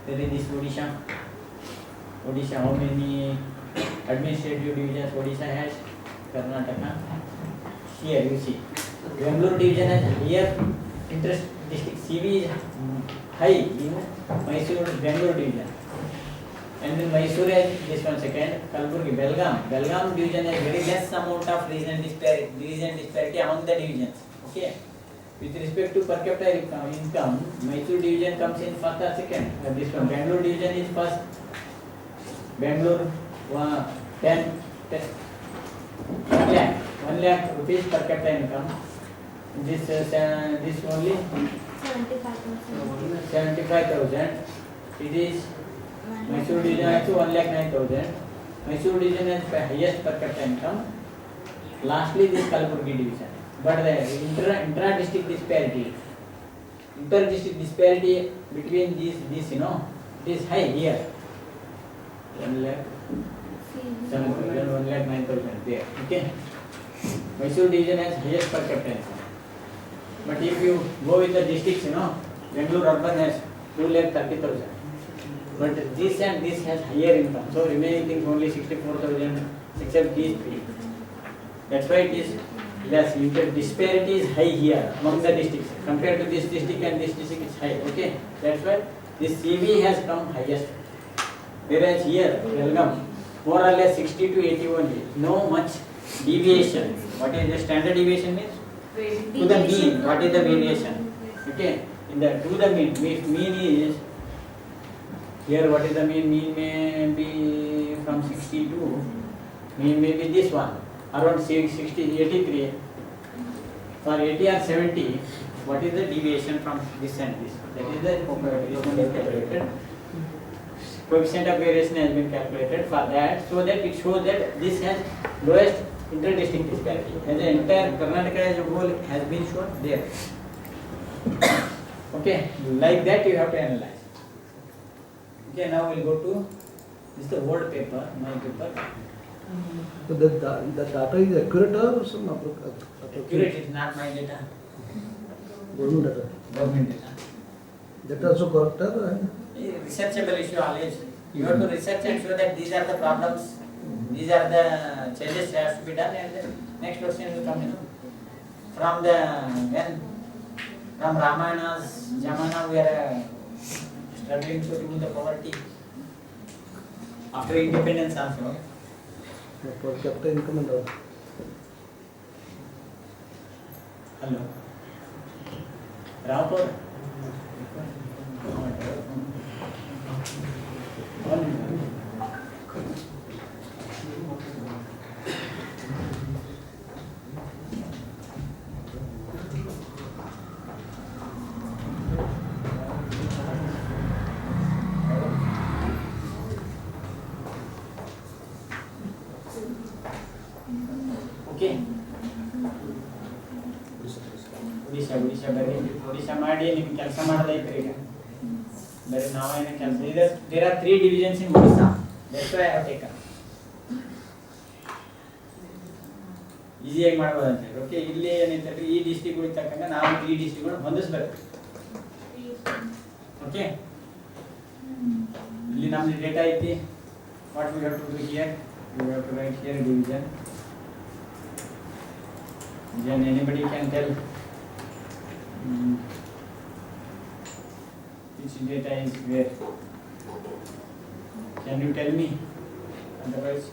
S5: There is this Odisha. Odisha, how many administrative divisions Odisha has? Karnataka. Here you see. Bangalore division has higher inter-district CV is high in Mysore Bangalore division. And then Mysore has this one second, Kalburgi, Belgaum division has very less amount of regional disparity among the divisions. Okay. With respect to per capita income, Mysore division comes in first or second. This one, Bangalore division is first. Bangalore 1 lakh rupees per capita income. This only 75,000. It is Mysore division also 1,09,000. Mysore division has the highest per capita income. Lastly, this Kalburgi division. But the intra-district disparity between these, it is high here. 1,07,000, 1,09,000 there. Okay. Mysore division has highest per capita income. But if you go with the districts, Bangalore urban has 2,30,000. But this and this has higher income. So remaining things only 64,000 except these three. That's why it is less. Disparity is high here among the districts. Compared to this district and this district is high. Okay. That's why this CV has come highest. Whereas here, Belgaum, more or less 60 to 81. No much deviation. What is the standard deviation means? To the mean. What is the variation? Okay. To the mean. Mean is here. What is the mean? Mean may be from 62. Mean may be this one. Around 60, 83. For 80 or 70, what is the deviation from this and this? That is the calculated. Coefficient of variation has been calculated for that, so that it shows that this has lowest inter-district disparity. As the entire Karnataka as a whole has been shown there. Okay, like that you have to analyze. Okay, now we'll go to this is the old paper, my paper.
S2: So that data is accurate or some
S1: Accurate is not my data,
S2: government data?
S1: government data.
S2: That also correct or?
S1: Researchable issue always. You have to research and show that these are the problems, these are the changes that has to be done, and then next question will come in. From Ramana's Jamana we are struggling to remove the poverty. After independence also.
S2: Per capita income and all.
S1: Hello. Rampur. Okay. Odisha bari Odisha ಮಾಡಿ ನೀವು ಕೆಲಸ ಮಾಡೋದೈತ್ರಿ ಈಗ ಬರೀ ನಾವೇನ ಕೆಲಸ ಇದೆ there are 3 divisions in Odisha, that's why I have taken easy ಆಗಿ ಮಾಡಬಹುದು ಅಂತ ಹೇಳಿ. ಓಕೆ, ಇಲ್ಲಿ ಏನೈತೆ ಈ ಡಿಸ್ಟ್ರಿಕ್ಟ್ ಗಳಿಗೆ ತಕ್ಕಂಗೆ ನಾವು ಈ ಡಿಸ್ಟ್ರಿಕ್ಟ್ ಗಳನ್ನು ಹೊಂದಿಸಬೇಕು. ಓಕೆ, ಇಲ್ಲಿ ನಮ್ದು ಡೇಟಾ ಐತಿ. What we have to do here, we have to write here division. Then anybody can tell which data is where. Can you tell me? Otherwise,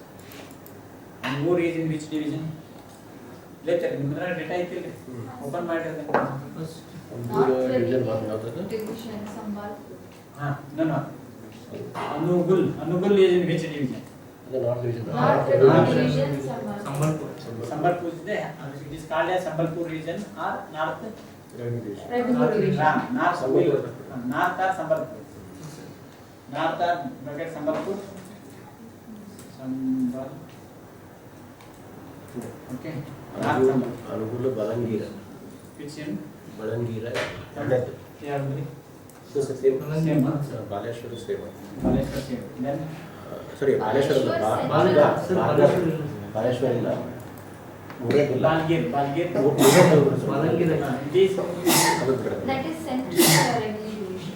S1: and who is in which division? Later, nimra data ಐತಿಲ್ಲ, open ಮಾಡಿದ್ರೆ
S3: division one ಯಾವ್ದು?
S7: Division, Sambalpur.
S1: no. Anugul is in which division?
S3: ಅದು north division.
S7: North Division, Sambalpur.
S1: Sambalpur is there. It is called as Sambalpur region or North.
S3: Revenue division.
S7: Revenue Division.
S1: North
S3: Sambalpur.
S1: North or Sambalpur. North or bracket Sambalpur. Okay. North Sambalpur.
S3: ಅನುಗುಲ ಬಲಂಗೀರ.
S1: Which in?
S3: ಬಲಂಗೀರ.
S1: Yeah, only.
S3: So same.
S1: Same.
S3: Baleshwar same.
S1: Baleshwar same. Then
S3: ಸಾರಿ ಬಾಲೇಶ್ವರ ಅಲ್ಲ, ಬಾಲೇಶ್ವರ ಇಲ್ಲ. ಮುರೇಬಿಲ್ಲ.
S1: Balgir.
S2: Balangir.
S1: This
S3: ಅದು ಬಿಡ್ರಿ.
S7: That is Central Revenue Division.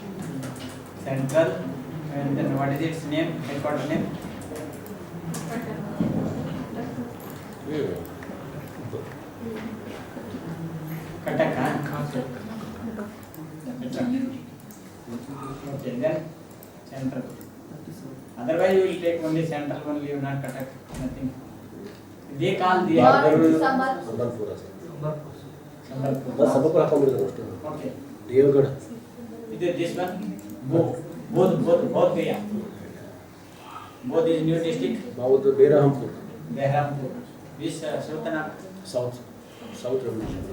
S1: Central. And then what is its name? Headquarters name? Kataka. Okay, then Central. Otherwise you will take only Central only, you not Cuttack, nothing. They call the other
S7: Sambalpur.
S3: Sambalpur sir.
S1: Sambalpur.
S3: ಬಸ್ ಸಬಕ ಹಾಕೊಂಡಿದ್ರು ಅಷ್ಟೇ.
S1: Okay.
S3: Devgad.
S1: Is it this one? Both Gaya. Both is new district.
S3: ಬೌದ್ಧ ಬೇರಹಂಪುರ.
S1: Behrampur. This Sultanate.
S3: South revolution.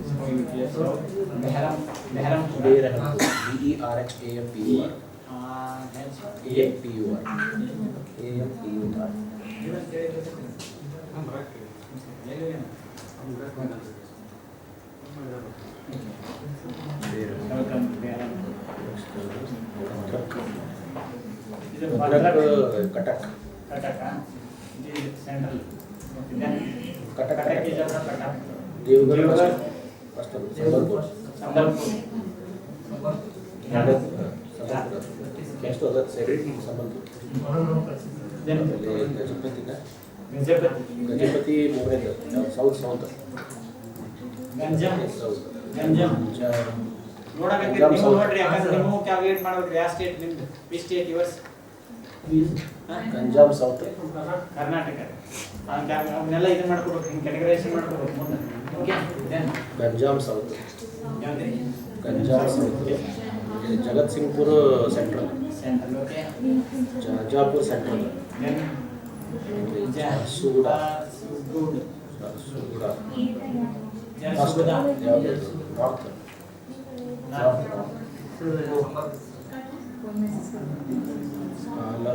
S1: Behrampur.
S3: ಬೇರಹಂಪುರ. BERHAMPUR.
S1: That's
S3: AMPUR.
S1: Welcome to Behrampur. This is
S3: Cuttack.
S1: Kataka. This is Central. Okay, then
S3: Cuttack.
S1: Cuttack is also Cuttack.
S3: Deogarh first Sambalpur.
S1: Sambalpur.
S3: Next ಅದ secretary Sambalpur.
S1: Then
S3: ಗಜಪತಿನ
S1: Gajapati.
S3: ಮೂರನೇದು south
S1: Ganjam.
S3: South
S1: ನೋಡಬೇಕು ನೀವು ನೋಡ್ರಿ, ಯಾಕಂದ್ರೆ ನೀವು calculate ಮಾಡಬೇಕು ಯಾವ ಸ್ಟೇಟ್ ನಿಮ್ದು, which state yours?
S3: Ganjam south.
S1: Karnataka. ಅವನ್ನೆಲ್ಲ ಇದನ್ನ ಮಾಡ್ಕೊಬೇಕು, ಹಿಂಗೆ ಕ್ಯಾಟಗರೈಸೇಷನ್ ಮಾಡ್ಕೊಬೇಕು ಮುಂದೆ. Okay, then
S3: Ganjam south.
S1: ಯಾವ್ದ್ರಿ?
S3: Ganjam south. Jagatsinghpur central.
S1: Central. Okay,
S3: Jajpur central.
S1: Then
S3: ಸುಗುಡ.
S1: ಸುಗುಡ.
S3: ಸುಗುಡ.
S1: ಸುಗುಡ.
S3: ಯಾವುದು? North.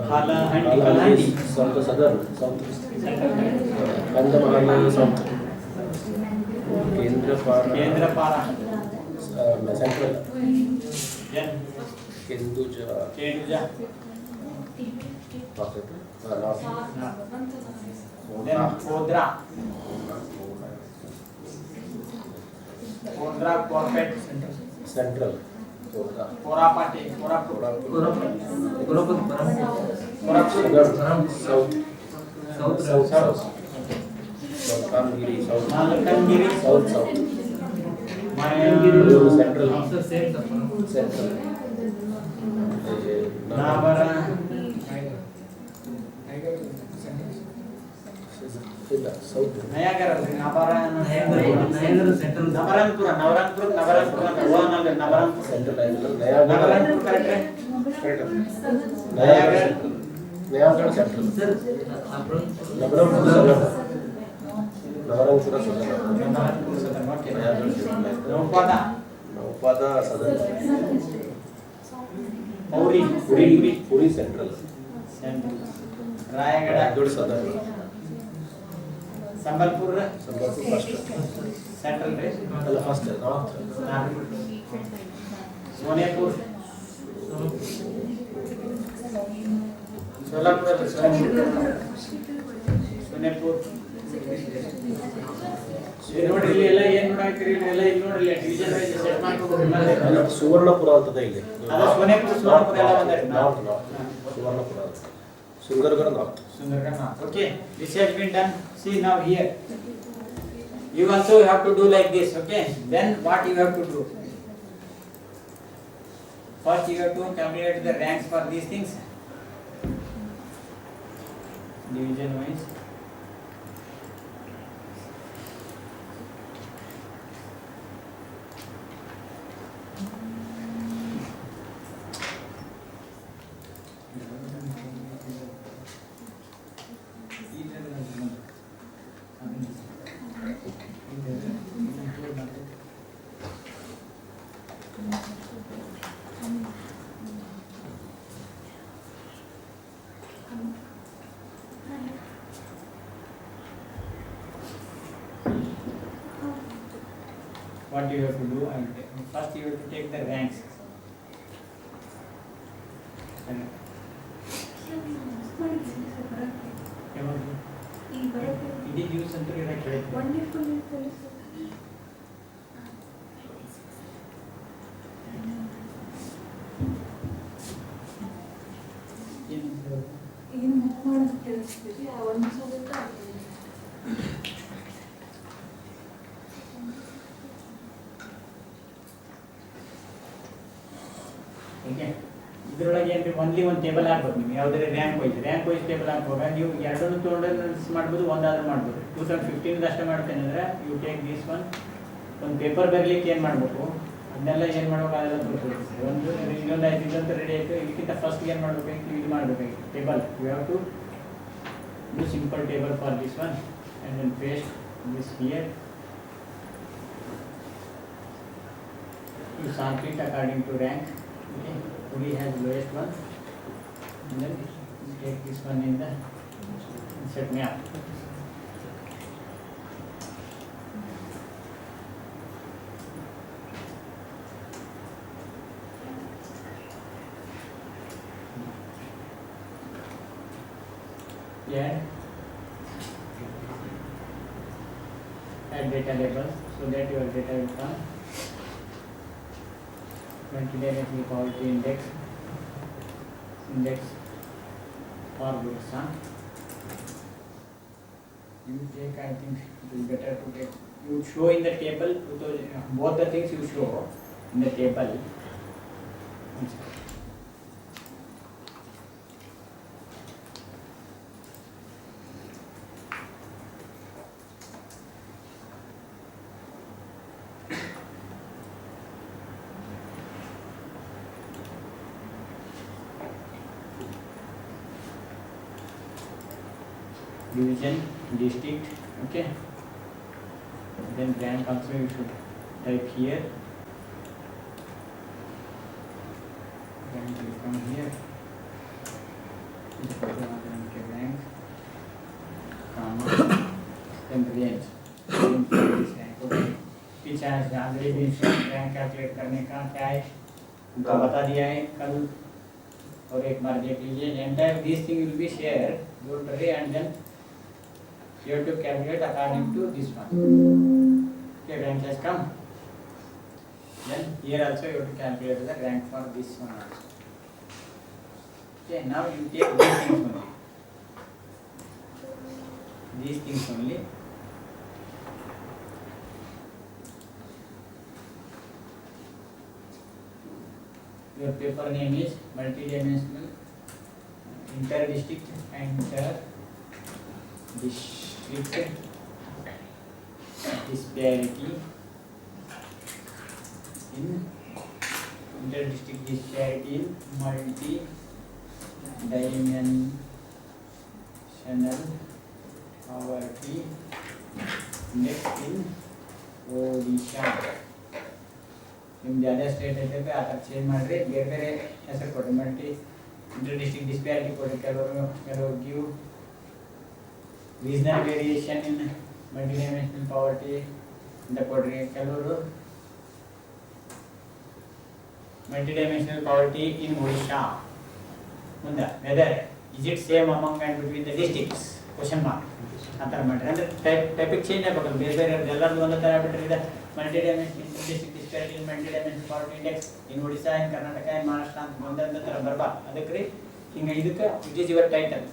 S1: Kalahandi.
S3: South southern south. Kandhamal south.
S1: Kendrapara.
S3: Central.
S1: Then
S3: Kendujhar.
S1: Kendujhar.
S3: North.
S1: then Kodra, Corporate,
S3: Central. Kodra.
S1: Korapati,
S3: South. Malkangiri, South.
S1: Malkangiri,
S3: South. Central. Central.
S1: Navara,
S3: South.
S1: Nayagara, Navara, Navaranpura,
S3: Central.
S1: Navaranpur, correct?
S3: Nayagara Central. Nabarangpura Southern.
S1: Okay.
S3: Nayagara Central.
S1: Naupada,
S3: Southern.
S1: Puri,
S3: Central.
S1: Rayagada,
S3: Southern.
S1: Sambalpur,
S3: First.
S1: Central, right?
S3: First. North.
S1: Sonepur, Sonepur. ನೋಡ್ರಿ ಎಲ್ಲ ಏನ್ ನೋಡಾಕ್ತಿರಿ ಎಲ್ಲ ಇಲ್ಲಿ ನೋಡ್ರಿ division wise set ಮಾಡ್ಕೊಂಡು
S3: ಸುವರ್ಣಪುರ ಅಂತದ ಇಲ್ಲಿ
S1: ಅದ ಸುವರ್ಣಪುರ ಎಲ್ಲ ಬಂದಾರೆ
S3: north Suvarnapur Sundargarh north
S1: okay this has been done. See now here you also have to do like this. Okay, then what you have to do, first you have to calculate the ranks for these things division wise. What you have to do, first you have to take the ranks. It is used to write. Okay. ಇದರೊಳಗೆ ಏನ್ರಿ only ಒಂದು table ಹಾಕ್ಬೇಕು ನೀವು ಯಾವುದೇ rank wise table ಹಾಕುವಾಗ ನೀವು ಎರಡನ್ನು ತೊಗೊಂಡು ಮಾಡ್ಬೋದು, ಒಂದಾದ್ರೂ ಮಾಡ್ಬೋದು. 2015 ಅಷ್ಟೇ ಮಾಡ್ತೇನೆ ಅಂದರೆ ಯು ಟೇಕ್ ದಿಸ್ ಒಂದು ಪೇಪರ್ ಬರಲಿಕ್ಕೆ ಏನು ಮಾಡಬೇಕು ಅದನ್ನೆಲ್ಲ ಏನು ಮಾಡ್ಬೇಕು ಅದೆಲ್ಲ ತೋರಿಸ್ಬೇಕು. ಇನ್ನೊಂದು ಆಯ್ತು ಇದಂತ ರೆಡಿ ಆಯಿತು. ಇದಕ್ಕಿಂತ ಫಸ್ಟ್ ಏನು ಮಾಡಬೇಕಾಗಿತ್ತು ಇದು ಮಾಡಬೇಕಾಗಿತ್ತು table. You have to do simple table for this one and then paste this here. You sort it according to rank. Okay, Puri has lowest one and then you take this one in the set map. Add data labels so that your data will come. 20 directly quality index for goods. You take, I think it is better to take. You show in the table both the things you show in the table. Division, district, okay. Then rank also you should type here. Rank will come here. Rank, comma, then range. Okay. Which has already been shown. Rank calculate करने का क्या है उनको बता दिया है कल, और एक बार देख लीजिए. Entire this thing will be shared. Don't worry, and then You have to calculate according to this one. Okay, rank has come. Then here also you have to calculate the rank for this one also. Okay, now you take these things only. These things only. Your paper name is multidimensional inter-district disparity in inter-district disparity in multi-dimensional poverty index in Odisha. ನಿಮ್ದು ಯಾವುದೇ state ಐತೆ ಆ ಥರ change ಮಾಡಿರಿ, ಬೇರೆ ಬೇರೆ ಹೆಸರು ಕೊಡಿ. ಇಂಟರ್ ಡಿಸ್ಟ್ರಿಕ್ಟ್ ಡಿಸ್ಪ್ಯಾರಿಟಿ ಕೊಡಿ, ಕೆಲವರು give regional variation in multidimensional poverty ಅಂತ ಕೊಡ್ರಿ, ಕೆಲವರು ಮಲ್ಟಿಡೈಮೆನ್ಷನಲ್ ಪಾವರ್ಟಿ ಇನ್ ಒಡಿಶಾ. ಮುಂದೆ whether is it same among and between the districts question mark ಆ ಥರ ಮಾಡಿರಿ. ಅಂದರೆ ಟೈಪಿಗೆ ಚೇಂಜ್ ಆಗಬೇಕಲ್ಲ, ಬೇರೆ ಬೇರೆ ಎಲ್ಲರದ್ದು ಒಂದೇ ಥರ ಬಿಟ್ಟರೆ ಇದೆ ಮಲ್ಟಿಡೈಮೆನ್ಷನಲ್ ಡಿಸ್ಟ್ರಿಕ್ಟ್ ಡಿಸ್ಪ್ಯಾರಿಟಿ ಇನ್ ಮಲ್ಟಿಡೈಮೆನ್ಷನಲ್ ಪಾವರ್ಟಿ ಇಂಡೆಕ್ಸ್ ಇನ್ ಒಡಿಶಾ ಇನ್ ಕರ್ನಾಟಕ ಇನ್ ಮಹಾರಾಷ್ಟ್ರ ಅಂತ ಒಂದೊಂದು ಥರ ಬರ್ಬಾರ್ದು. ಅದಕ್ಕೆ ರೀ ಹಿಂಗೆ ಇದಕ್ಕೆ ವಿಚ್ ಇಸ್ ಯುವರ್ ಟೈಟಲ್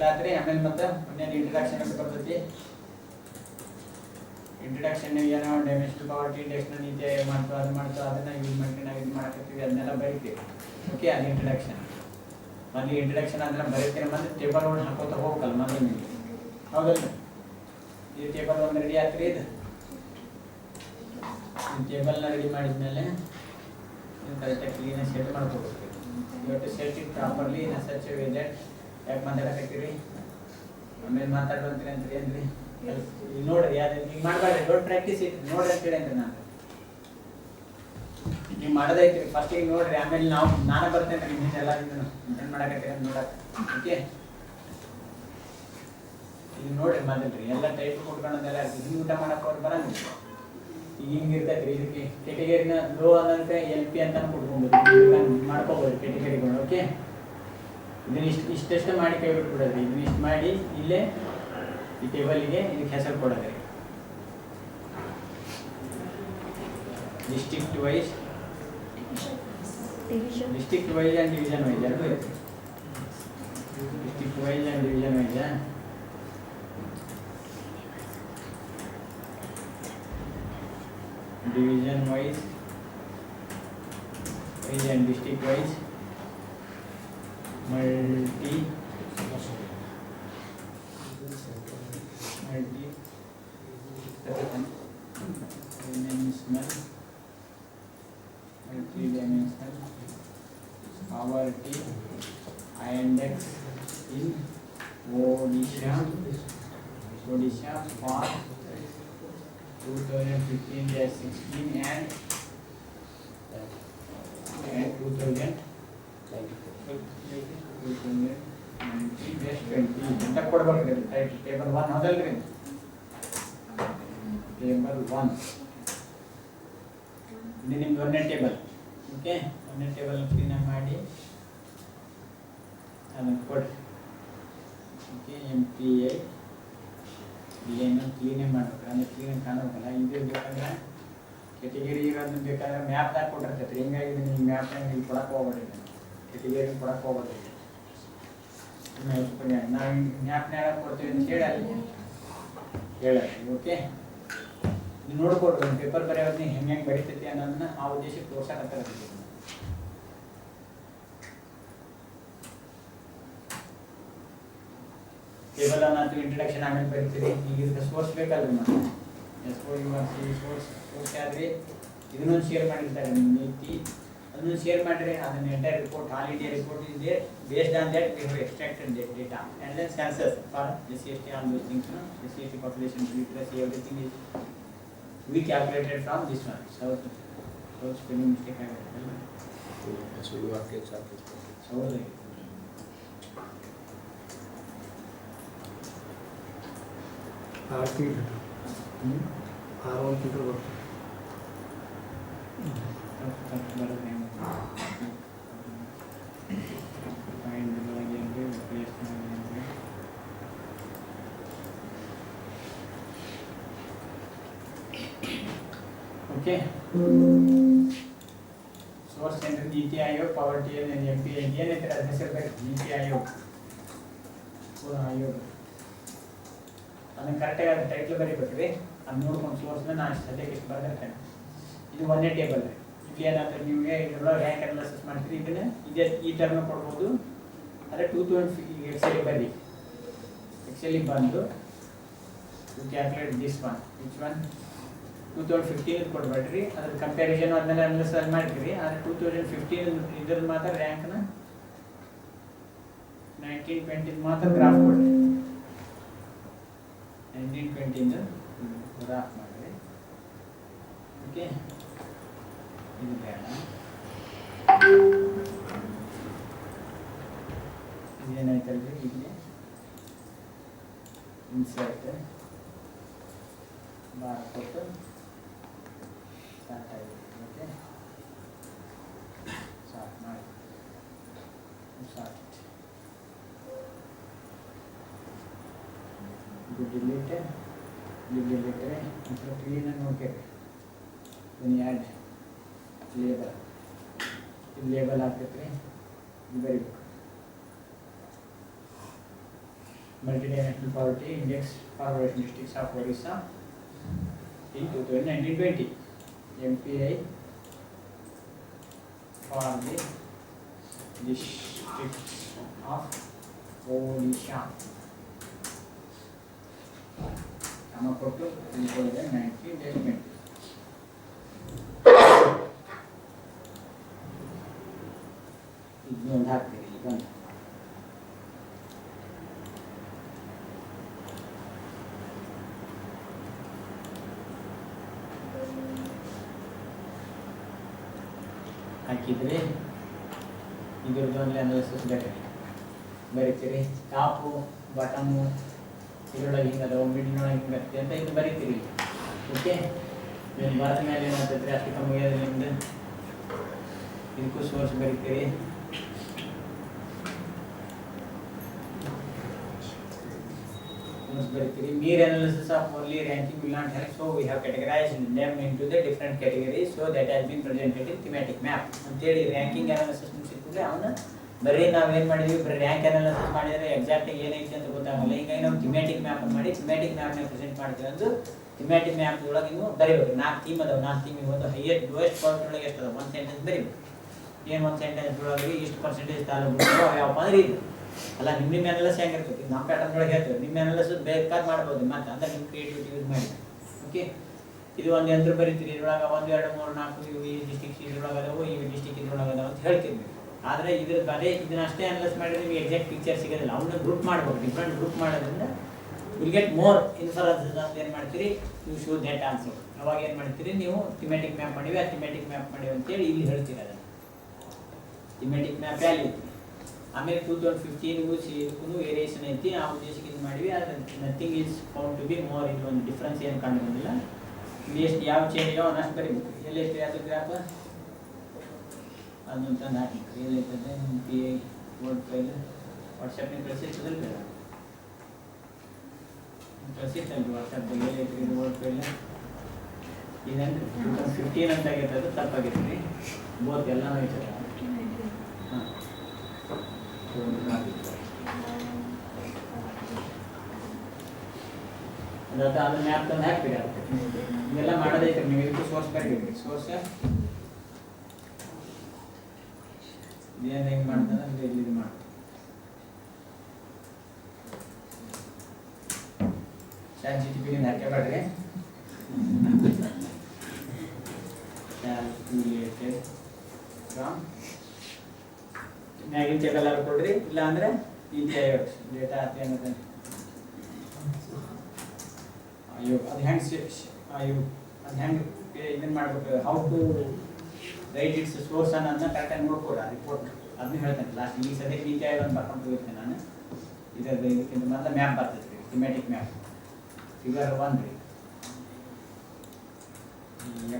S1: ಆತ್ರಿ. ಆಮೇಲೆ ಮತ್ತೆ ಒಂದೇನು ಇಂಟ್ರಡಕ್ಷನ್ ಅಂತ ಬರ್ತೈತಿ. ಇಂಟ್ರಡಕ್ಷನ್ ಏನೋ ಡೈಮೆನ್ಷನಲ್ ಪಾವರ್ಟಿ ಇಂಡೆಕ್ಸ್ನ ನೀತಿ ಮಾಡ್ತೋ ಅದು ಮಾಡ್ತೋ ಅದನ್ನು ಯೂಸ್ ಮಾಡ್ಕೊಂಡು ನಾವು ಇದು ಮಾಡಕತ್ತೀವಿ, ಅದನ್ನೆಲ್ಲ ಬರೀತೀವಿ. ಓಕೆ, ಅದು ಇಂಟ್ರಡಕ್ಷನ್. ಮೊದಲು ಇಂಟ್ರಡಕ್ಷನ್ ಅದನ್ನ ಬರೀತೀರ, ಮತ್ತೆ ಟೇಬಲ್ ಒಂದು ಹಾಕೋತಾ ಹೋಗ್ಬೇಕಲ್ಲ ಮೊದಲು ನಿಮಗೆ, ಹೌದಲ್ಲ? ಇದು ಟೇಬಲ್ ಒಂದು ರೆಡಿ ಆಗ್ತೀರಿ. ಇದು ಟೇಬಲ್ನ ರೆಡಿ ಮಾಡಿದ್ಮೇಲೆ ನೀವು ಕರೆಕ್ಟಾಗಿ ಕ್ಲೀನಾಗಿ ಸೆಟ್ ಮಾಡ್ಕೋಬೇಕು. ಇವತ್ತು set it properly in such way that ಯಾಕೆ ಮಾತಾಡಕತ್ತೀರಿ ಆಮೇಲೆ ಮಾತಾಡುವಂತೀರಿ ಅಂತೀರಿ ಅಂದ್ರಿ. ಈಗ ನೋಡ್ರಿ, ಯಾರು ಈಗ ಮಾಡಬಾರ್ದು, ಡೋಂಟ್ ಪ್ರಾಕ್ಟೀಸ್ ಇಟ್, ನೋಡ್ರಿ ಅಂತೇಳಿ ಅಂದ್ರೆ ನಾನು ನೀವು ಮಾಡೋದೈತ್ರಿ. ಫಸ್ಟಿಗೆ ನೋಡ್ರಿ, ಆಮೇಲೆ ನಾನು ಬರ್ತೇನೆ ರೀ ನಿಮ್ಮಿಂದ ಎಲ್ಲ ಇದನ್ನು ಏನು ಮಾಡಕತ್ತೀರಿ ಅಂತ ನೋಡಕ್ಕೆ. ಓಕೆ, ಈಗ ನೋಡ್ರಿ ಮೊದಲ್ರಿ ಎಲ್ಲ ಟೈಪ್ ಕೊಟ್ಕೊಳ್ಳೋದೆಲ್ಲ ಹಿಂಗೆ ಊಟ ಮಾಡಕ್ಕೆ ಅವ್ರು ಬರಂಗಿಲ್ಲ. ಈಗ ಹಿಂಗೆ ಇರ್ತೈತ್ರಿ, ಇದಕ್ಕೆ ಕೆಟಗರಿನ ಲೋ ಅನ್ನೋದಕ್ಕೆ LP ಅಂತ ಕೊಟ್ಕೊಬೋದು, ಮಾಡ್ಕೋಬೋದು ಕೆಟಗರಿಗಳು. ಓಕೆ, ಇದನ್ನ ಇಷ್ಟೆಷ್ಟು ಮಾಡಿ ಕೈ ಬಿಟ್ಬಿಡೋದ್ರಿ. ಇದನ್ನ ಇಷ್ಟು ಮಾಡಿ ಇಲ್ಲೇ ಈ ಟೇಬಲಿಗೆ ಇದಕ್ಕೆ ಹೆಸರು ಕೊಡೋದ್ರಿ. District wise and division wise ಎರಡು ಇರುತ್ತೆ. District wise and division wise division wise and district wise multi-dimensional poverty index in Odisha for 2015-16 and 2019-20 ಅಂತ ಕೊಡ್ಬೇಕ್ರಿ. ಟೇಬಲ್ 1 ಹೌದಲ್ರಿ? ಟೇಬಲ್ 1 ಇದು ನಿಮ್ದು ಒಂದನೇ ಟೇಬಲ್. ಓಕೆ, ಒಂದನೇ ಟೇಬಲ್ ಕ್ಲೀನಾಗಿ ಮಾಡಿ ಅದನ್ನು ಕೊಡ್ರಿ. ಓಕೆ, MPI ಏನು ಕ್ಲೀನೇ ಮಾಡ್ಬೇಕು, ಅಂದರೆ ಕ್ಲೀನಾಗಿ ಕಾಣಬೇಕಲ್ಲ. ಇದು ಬೇಕಂದ್ರೆ ಕೆಟಗರಿ ಇರೋದನ್ನ ಬೇಕಾದ್ರೆ ಮ್ಯಾಪ್ದಾಗ ಕೊಟ್ಟಿರ್ತೈತೆ. ಹಿಂಗಾಗಿ ನೀವು ಮ್ಯಾಪ್ನಾಗ ನೀವು ಕೊಡಕ್ಕೆ ಹೋಗ್ಬೇಡ್ರಿ, ಕೆಟಗರಿ ಕೊಡಕ್ಕೆ ಹೋಗ್ಬೇಡ್ರಿ. ನಾವು ಮ್ಯಾಪ್ನಾಗ ಕೊಡ್ತೀವಿ ಅಂತ ಹೇಳಿ ಅಲ್ಲಿ ಹೇಳಿ. ಓಕೆ, ಇದು ನೋಡ್ಕೊಡ್ರಿ ಪೇಪರ್ ಬರೆಯೋದನ್ನ ಹೆಂಗೆ ಬರೀತೈತಿ ಅನ್ನೋದನ್ನ ಆ ಉದ್ದೇಶಕ್ಕೆ ತೋರ್ಸಕತ್ತಿರ್ತೀವಿ. ಟೇಬಲ್ ಅನ್ನೋದು ಇಂಟ್ರಡಕ್ಷನ್ ಆಮೇಲೆ ಬರೀತೀರಿ. ಈಗ ಇದಕ್ಕೆ ಸೋರ್ಸ್ ಬೇಕಲ್ರಿ ಮತ್ತೆ ಸೋರ್ಸ್ ಆದ್ರೆ ಇದನ್ನೊಂದು ಶೇರ್ ಮಾಡಿರ್ತಾರೆ ನಿಮ್ಮ ನೀತಿ, ಅದನ್ನು ಶೇರ್ ಮಾಡಿರಿ. ಅದನ್ನ entire report, all India report is there. Based on that we have extracted that data and then census for SC/ST on those things, SC/ST population, literacy, everything is we calculated from this one. So spelling mistake ಆಗುತ್ತೆ.
S3: So you have to check it.
S1: ಹೌದು,
S2: R1 filter ಬರ್ತದೆ.
S5: Okay. Source center NITI Aayog poverty and MPI ಏನೈತೆ ಅದ್ರ ಹೆಸರು ಬೇಕು ನೀತಿ ಆಯೋಗ ಆಯೋಗ ಅದನ್ನ ಕರೆಕ್ಟಾಗಿ ಅದು ಟೈಟ್ಲ್ ಬರೀಬೇಕ್ರಿ ಅದು ನೋಡ್ಕೊಂಡು ಸೋರ್ಸ್ನ ನಾನು ಸದ್ಯಕ್ಕೆ ಇಷ್ಟು ಬರ್ದಿರ್ತೇನೆ ಇದು ಒಂದೇ ಟೇಬಲ್ ರೀ ಇಲ್ಲಿ ಏನಾದ್ರೆ ನಿಮಗೆ ಇದರೊಳಗೆ ರ್ಯಾಂಕ್ ಅನಾಲಿಸಿಸ್ ಮಾಡ್ತೀರಿ ಇದನ್ನ ಇದೇ ಈ ಟರ್ಮ್ ಕೊಡ್ಬೋದು ಆದರೆ 2000 ಎಕ್ಸೆಲ್ ಬನ್ನಿ ಎಕ್ಸೆಲ್ ಬಂದು you calculate this one which one 2015 ಕೊಡ್ಬೇಡ್ರಿ ಅದ್ರ ಕಂಪ್ಯಾರಿಸನ್ ಆದ್ಮೇಲೆ ಅನಾಲಿಸಿಸ್ ಮಾಡ್ತೀರಿ ಆದರೆ 2015 ಇದ್ರದ್ದು ಮಾತ್ರ ರ್ಯಾಂಕ್ನ 1920 ಮಾತ್ರ ಗ್ರಾಫ್ ಕೊಡ್ರಿ 1920 ಗ್ರಾಫ್ ಮಾಡಿರಿ ಓಕೆ ಇದು ಬೇಡ ಇದೇನಾಯ್ತಲ್ರಿ ಇಲ್ಲಿ ಇನ್ಸರ್ಟ್ ಬಾರ್ ಕೊಟ್ಟು ಸ್ಟಾರ್ಟ್ ಆಗಿದೆ ಓಕೆ ಸ್ಟಾರ್ಟ್ ಮಾಡಿ ಸ್ಟಾರ್ಟ್ ಇದು ಡಿಲೀಟೆಡ್ ಮತ್ತು ಕ್ಲೀನ್ ಆಗಿ ನೋಡ್ಕೇಳಿ ಇದನ್ನು ಆ್ಯಡ್ ಲೇಬಲ್ ಇದು ಲೇಬಲ್ ಹಾಕ್ತೈತ್ರಿ ಇದು ಬರೀಬೇಕು multidimensional poverty index for districts of Odisha in 2019-20 MPI for the districts of Odisha come up to 2019-20 ಇದನ್ನು ಹಾಕ್ತೀರಿ ಇದನ್ನು ಹಾಕಿದರೆ ಇದ್ರದ್ದು ಒಂದು ಅನಾಲಿಸಿಸ್ ಬರೀತೀರಿ ಟಾಪು ಬಾಟಮು ಇದರೊಳಗೆ ಹಿಂಗೆ ಅದಾವ ಮಿಡ್ನೊಳಗೆ ಹಿಂಗೆ ಆಗ್ತದೆ ಅಂತ ಇದು ಬರೀತೀರಿ ಓಕೆ ನೀವು ಬರೆದ ಮೇಲೆ ಏನಾಗ್ತೈತ್ರಿ ಅಷ್ಟು ಕಮ್ಮಿ ನಿಮ್ದು ಇದಕ್ಕೂ source ಬರೀತೀರಿ mere analysis of only ranking will not help, so we have categorized them into the different categories, so that has been presented in thematic map ಅಂತೇಳಿ ರ್ಯಾಂಕಿಂಗ್ ಅನಾಲಿಸಿಸ್ ಸಿಕ್ಕಿದ್ರೆ ಅವನ್ನ ಬರೀ ನಾವೇನು ಮಾಡಿದ್ವಿ ಬರೀ ರ್ಯಾಂಕ್ ಅನಾಲಿಸಿಸ್ ಮಾಡಿದರೆ ಎಕ್ಸಾಕ್ಟಾಗಿ ಏನೈತಿ ಅಂತ ಗೊತ್ತಾಗಲ್ಲ ಹೀಗಾಗಿ ನಾವು ಥಿಮ್ಯಾಟಿಕ್ ಮ್ಯಾಪ್ ಮಾಡಿ ಥಿಮ್ಯಾಟಿಕ್ ಮ್ಯಾಪ್ನ ಪ್ರೆಸೆಂಟ್ ಮಾಡ್ತೀವಿ ಅಂದ್ರೆ ಥಿಮ್ಯಾಟಿಕ್ ಮ್ಯಾಪ್ ಒಳಗೆ ನೀವು ಬರೀಬೇಕು 4 ಥೀಮ್ ಅದಾವೆ 4 ಥೀಮ್ ಇವತ್ತು ಹೈಯೆಸ್ಟ್ ಲೋಯೆಸ್ಟ್ ಪಾಯಿಂಟ್ ಒಳಗೆ ಎಷ್ಟು ಅದಾವೆ 1 ಸೆಂಟೆನ್ಸ್ ಬರೀಬೇಕು ಏನು 1 ಸೆಂಟೆನ್ಸ್ ಒಳಗೆ ಇಷ್ಟು ಪರ್ಸೆಂಟೇಜ್ ತಾಲೂಕು ಯಾವಪ್ಪ ಅಂದ್ರೆ ಇದು ಅಲ್ಲ ನಿಮ್ಮ ಅನಾಲಿಸಿಸ್ ಹೆಂಗಿರ್ತೈತಿ ನಮ್ಮ ಪ್ಯಾಟರ್ನ್ ಒಳಗೆ ಹೇಳ್ತೀವಿ ನಿಮ್ಮ ಅನಾಲಿಸಿಸ್ ಬೇಕಾದ್ರೆ ಮಾಡ್ಬೋದು ಮತ್ತೆ ಅಂದ್ರೆ ನಿಮ್ಮ ಕ್ರಿಯೇಟಿವಿಟಿ ಯೂಸ್ ಮಾಡಿ ಓಕೆ ಇದು ಒಂದು ಯಂತ್ರ ಬರೀತೀರಿ ಇದ್ರೊಳಗೆ 1 2 3 4 ಇವು ಈ ಡಿಸ್ಟಿಕ್ಸ್ ಇದ್ರೊಳಗೆ ಅದಾವು ಈ ಡಿಸ್ಟಿಕ್ ಇದ್ರೊಳಗೆ ಅದಾವ ಅಂತ ಹೇಳ್ತೀವಿ ಆದರೆ ಇದ್ರ ಬರೀ ಇದನ್ನ ಅಷ್ಟೇ ಅನಲೈಸ್ ಮಾಡಿದ್ರೆ ನಿಮಗೆ ಎಕ್ಸಾಕ್ಟ್ ಪಿಕ್ಚರ್ ಸಿಗೋದಿಲ್ಲ ಅವನ್ನ ಗ್ರೂಪ್ ಮಾಡ್ಬೇಕು ಡಿಫ್ರೆಂಟ್ ಗ್ರೂಪ್ ಮಾಡೋದ್ರಿಂದ ವಿಲ್ ಗೆಟ್ ಮೋರ್ ಇನ್ಫರೆನ್ಸಸ್ ಅಂತ ಏನು ಮಾಡ್ತೀರಿ ಯು ಶೋ ದಟ್ ಆಲ್ಸೋ ಅವಾಗ ಏನು ಮಾಡ್ತೀರಿ ನೀವು ಥಿಮ್ಯಾಟಿಕ್ ಮ್ಯಾಪ್ ಮಾಡಿವಿ ಆ ಥಿಮ್ಯಾಟಿಕ್ ಮ್ಯಾಪ್ ಮಾಡಿವಿ ಅಂತೇಳಿ ಇಲ್ಲಿ ಹೇಳ್ತೀರಿ ಅದನ್ನು ಥಿಮ್ಯಾಟಿಕ್ ಮ್ಯಾಪ್ ವ್ಯಾಲ್ಯೂ ಐತಿ ಆಮೇಲೆ 2015 ಇದಕ್ಕೂ ವೇರಿಯೇಷನ್ ಐತಿ ಆ ಉದ್ದೇಶಕ್ಕೆ ಇದು ಮಾಡಿವಿ ಆದರೆ nothing is found to be more ಇದು ಒಂದು ಡಿಫ್ರೆನ್ಸ್ ಏನು ಕಂಡು ಬಂದಿಲ್ಲ ಇಲ್ಲಿ ಎಷ್ಟು ಯಾವ ಚೇಂಜ್ ಯಾವ ಅಷ್ಟು ಬರೀಬೇಕು ಎಲ್ಲೈತಿ ಅದು ಗ್ರಾಫ್ ಅದು ಅಂತ ಹಾಕಿ ಎಲ್ಲೈತದೆ ಪಿ ಐ ವರ್ಡ್ ಫೈಲ್ ವಾಟ್ಸಪ್ನಾಗ ಕಳಿಸಿರ್ತದಲ್ಲ ಬೇಡ ಕಳಿಸಿರ್ತಲ್ರಿ ವಾಟ್ಸಪ್ದಾಗ ಎಲ್ಲೈತ್ರಿ ಇದು ವರ್ಡ್ ಫೈಲ್ ಇದೇನು 2015 ಅಂತ ಆಗೈತೆ ಅದು ತಪ್ಪಾಗೈತೆ ರೀ ಬೋತ್ ಎಲ್ಲನೂ ಐತದ ಹಾಂ ಅದಾದ ಅದು ಮ್ಯಾಪ್ ತಂದು ಹಾಕ್ತೀರಿ ಇವೆಲ್ಲ ಮಾಡೋದೈತೆ ನೀವು ಇದಕ್ಕೂ ಸೋರ್ಸ್ ಬರೀಬೇಕು ಸೋರ್ಸ್ ಇದೇನು ಹೆಂಗೆ ಮಾಡ್ತಾನೆ ಅಂದರೆ ಇಲ್ಲಿ ಇದು ಮಾಡ್ತಾರೆ ChatGPT ಹಾಕಬೇಡ್ರಿ ಕ್ಯಾಲ್ಕುಲೇಟೆಡ್ ಫ್ರಮ್ ಮ್ಯಾಗಿನ ಟೇಬಲ್ ಅಲ್ಲಿ ಕೊಡ್ರಿ ಇಲ್ಲ ಅಂದ್ರೆ ನೀತಿ ಆಯೋಗ ಡೇಟಾ ಏನಂತ ಆಯೋಗ ಅದು ಹೆಂಗೆ ಆಯೋಗ ಅದು ಹೆಂಗೆ ಇದನ್ನು ಮಾಡ್ಬೇಕು how to write its source ಅನ್ನೋದನ್ನ ಕರೆಕ್ಟಾಗಿ ನೋಡ್ಕೊಡ ರಿಪೋರ್ಟ್ ಅದನ್ನ ಹೇಳ್ತೇನೆ ಲಾಸ್ಟ್ ಈ ಸದ್ಯಕ್ಕೆ ನೀತಿ ಆಯೋಗ ಅಂತ ಬರ್ಕೊಂಡು ಹೋಗಿರ್ತೇನೆ ನಾನು ಇದರದ್ದು ಇದಕ್ಕಿಂತ ಮೊದಲ ಮ್ಯಾಪ್ ಬರ್ತೈತೆ ರೀ ಥಿಮ್ಯಾಟಿಕ್ ಮ್ಯಾಪ್ ಫಿಗರ್ 1 ರೀ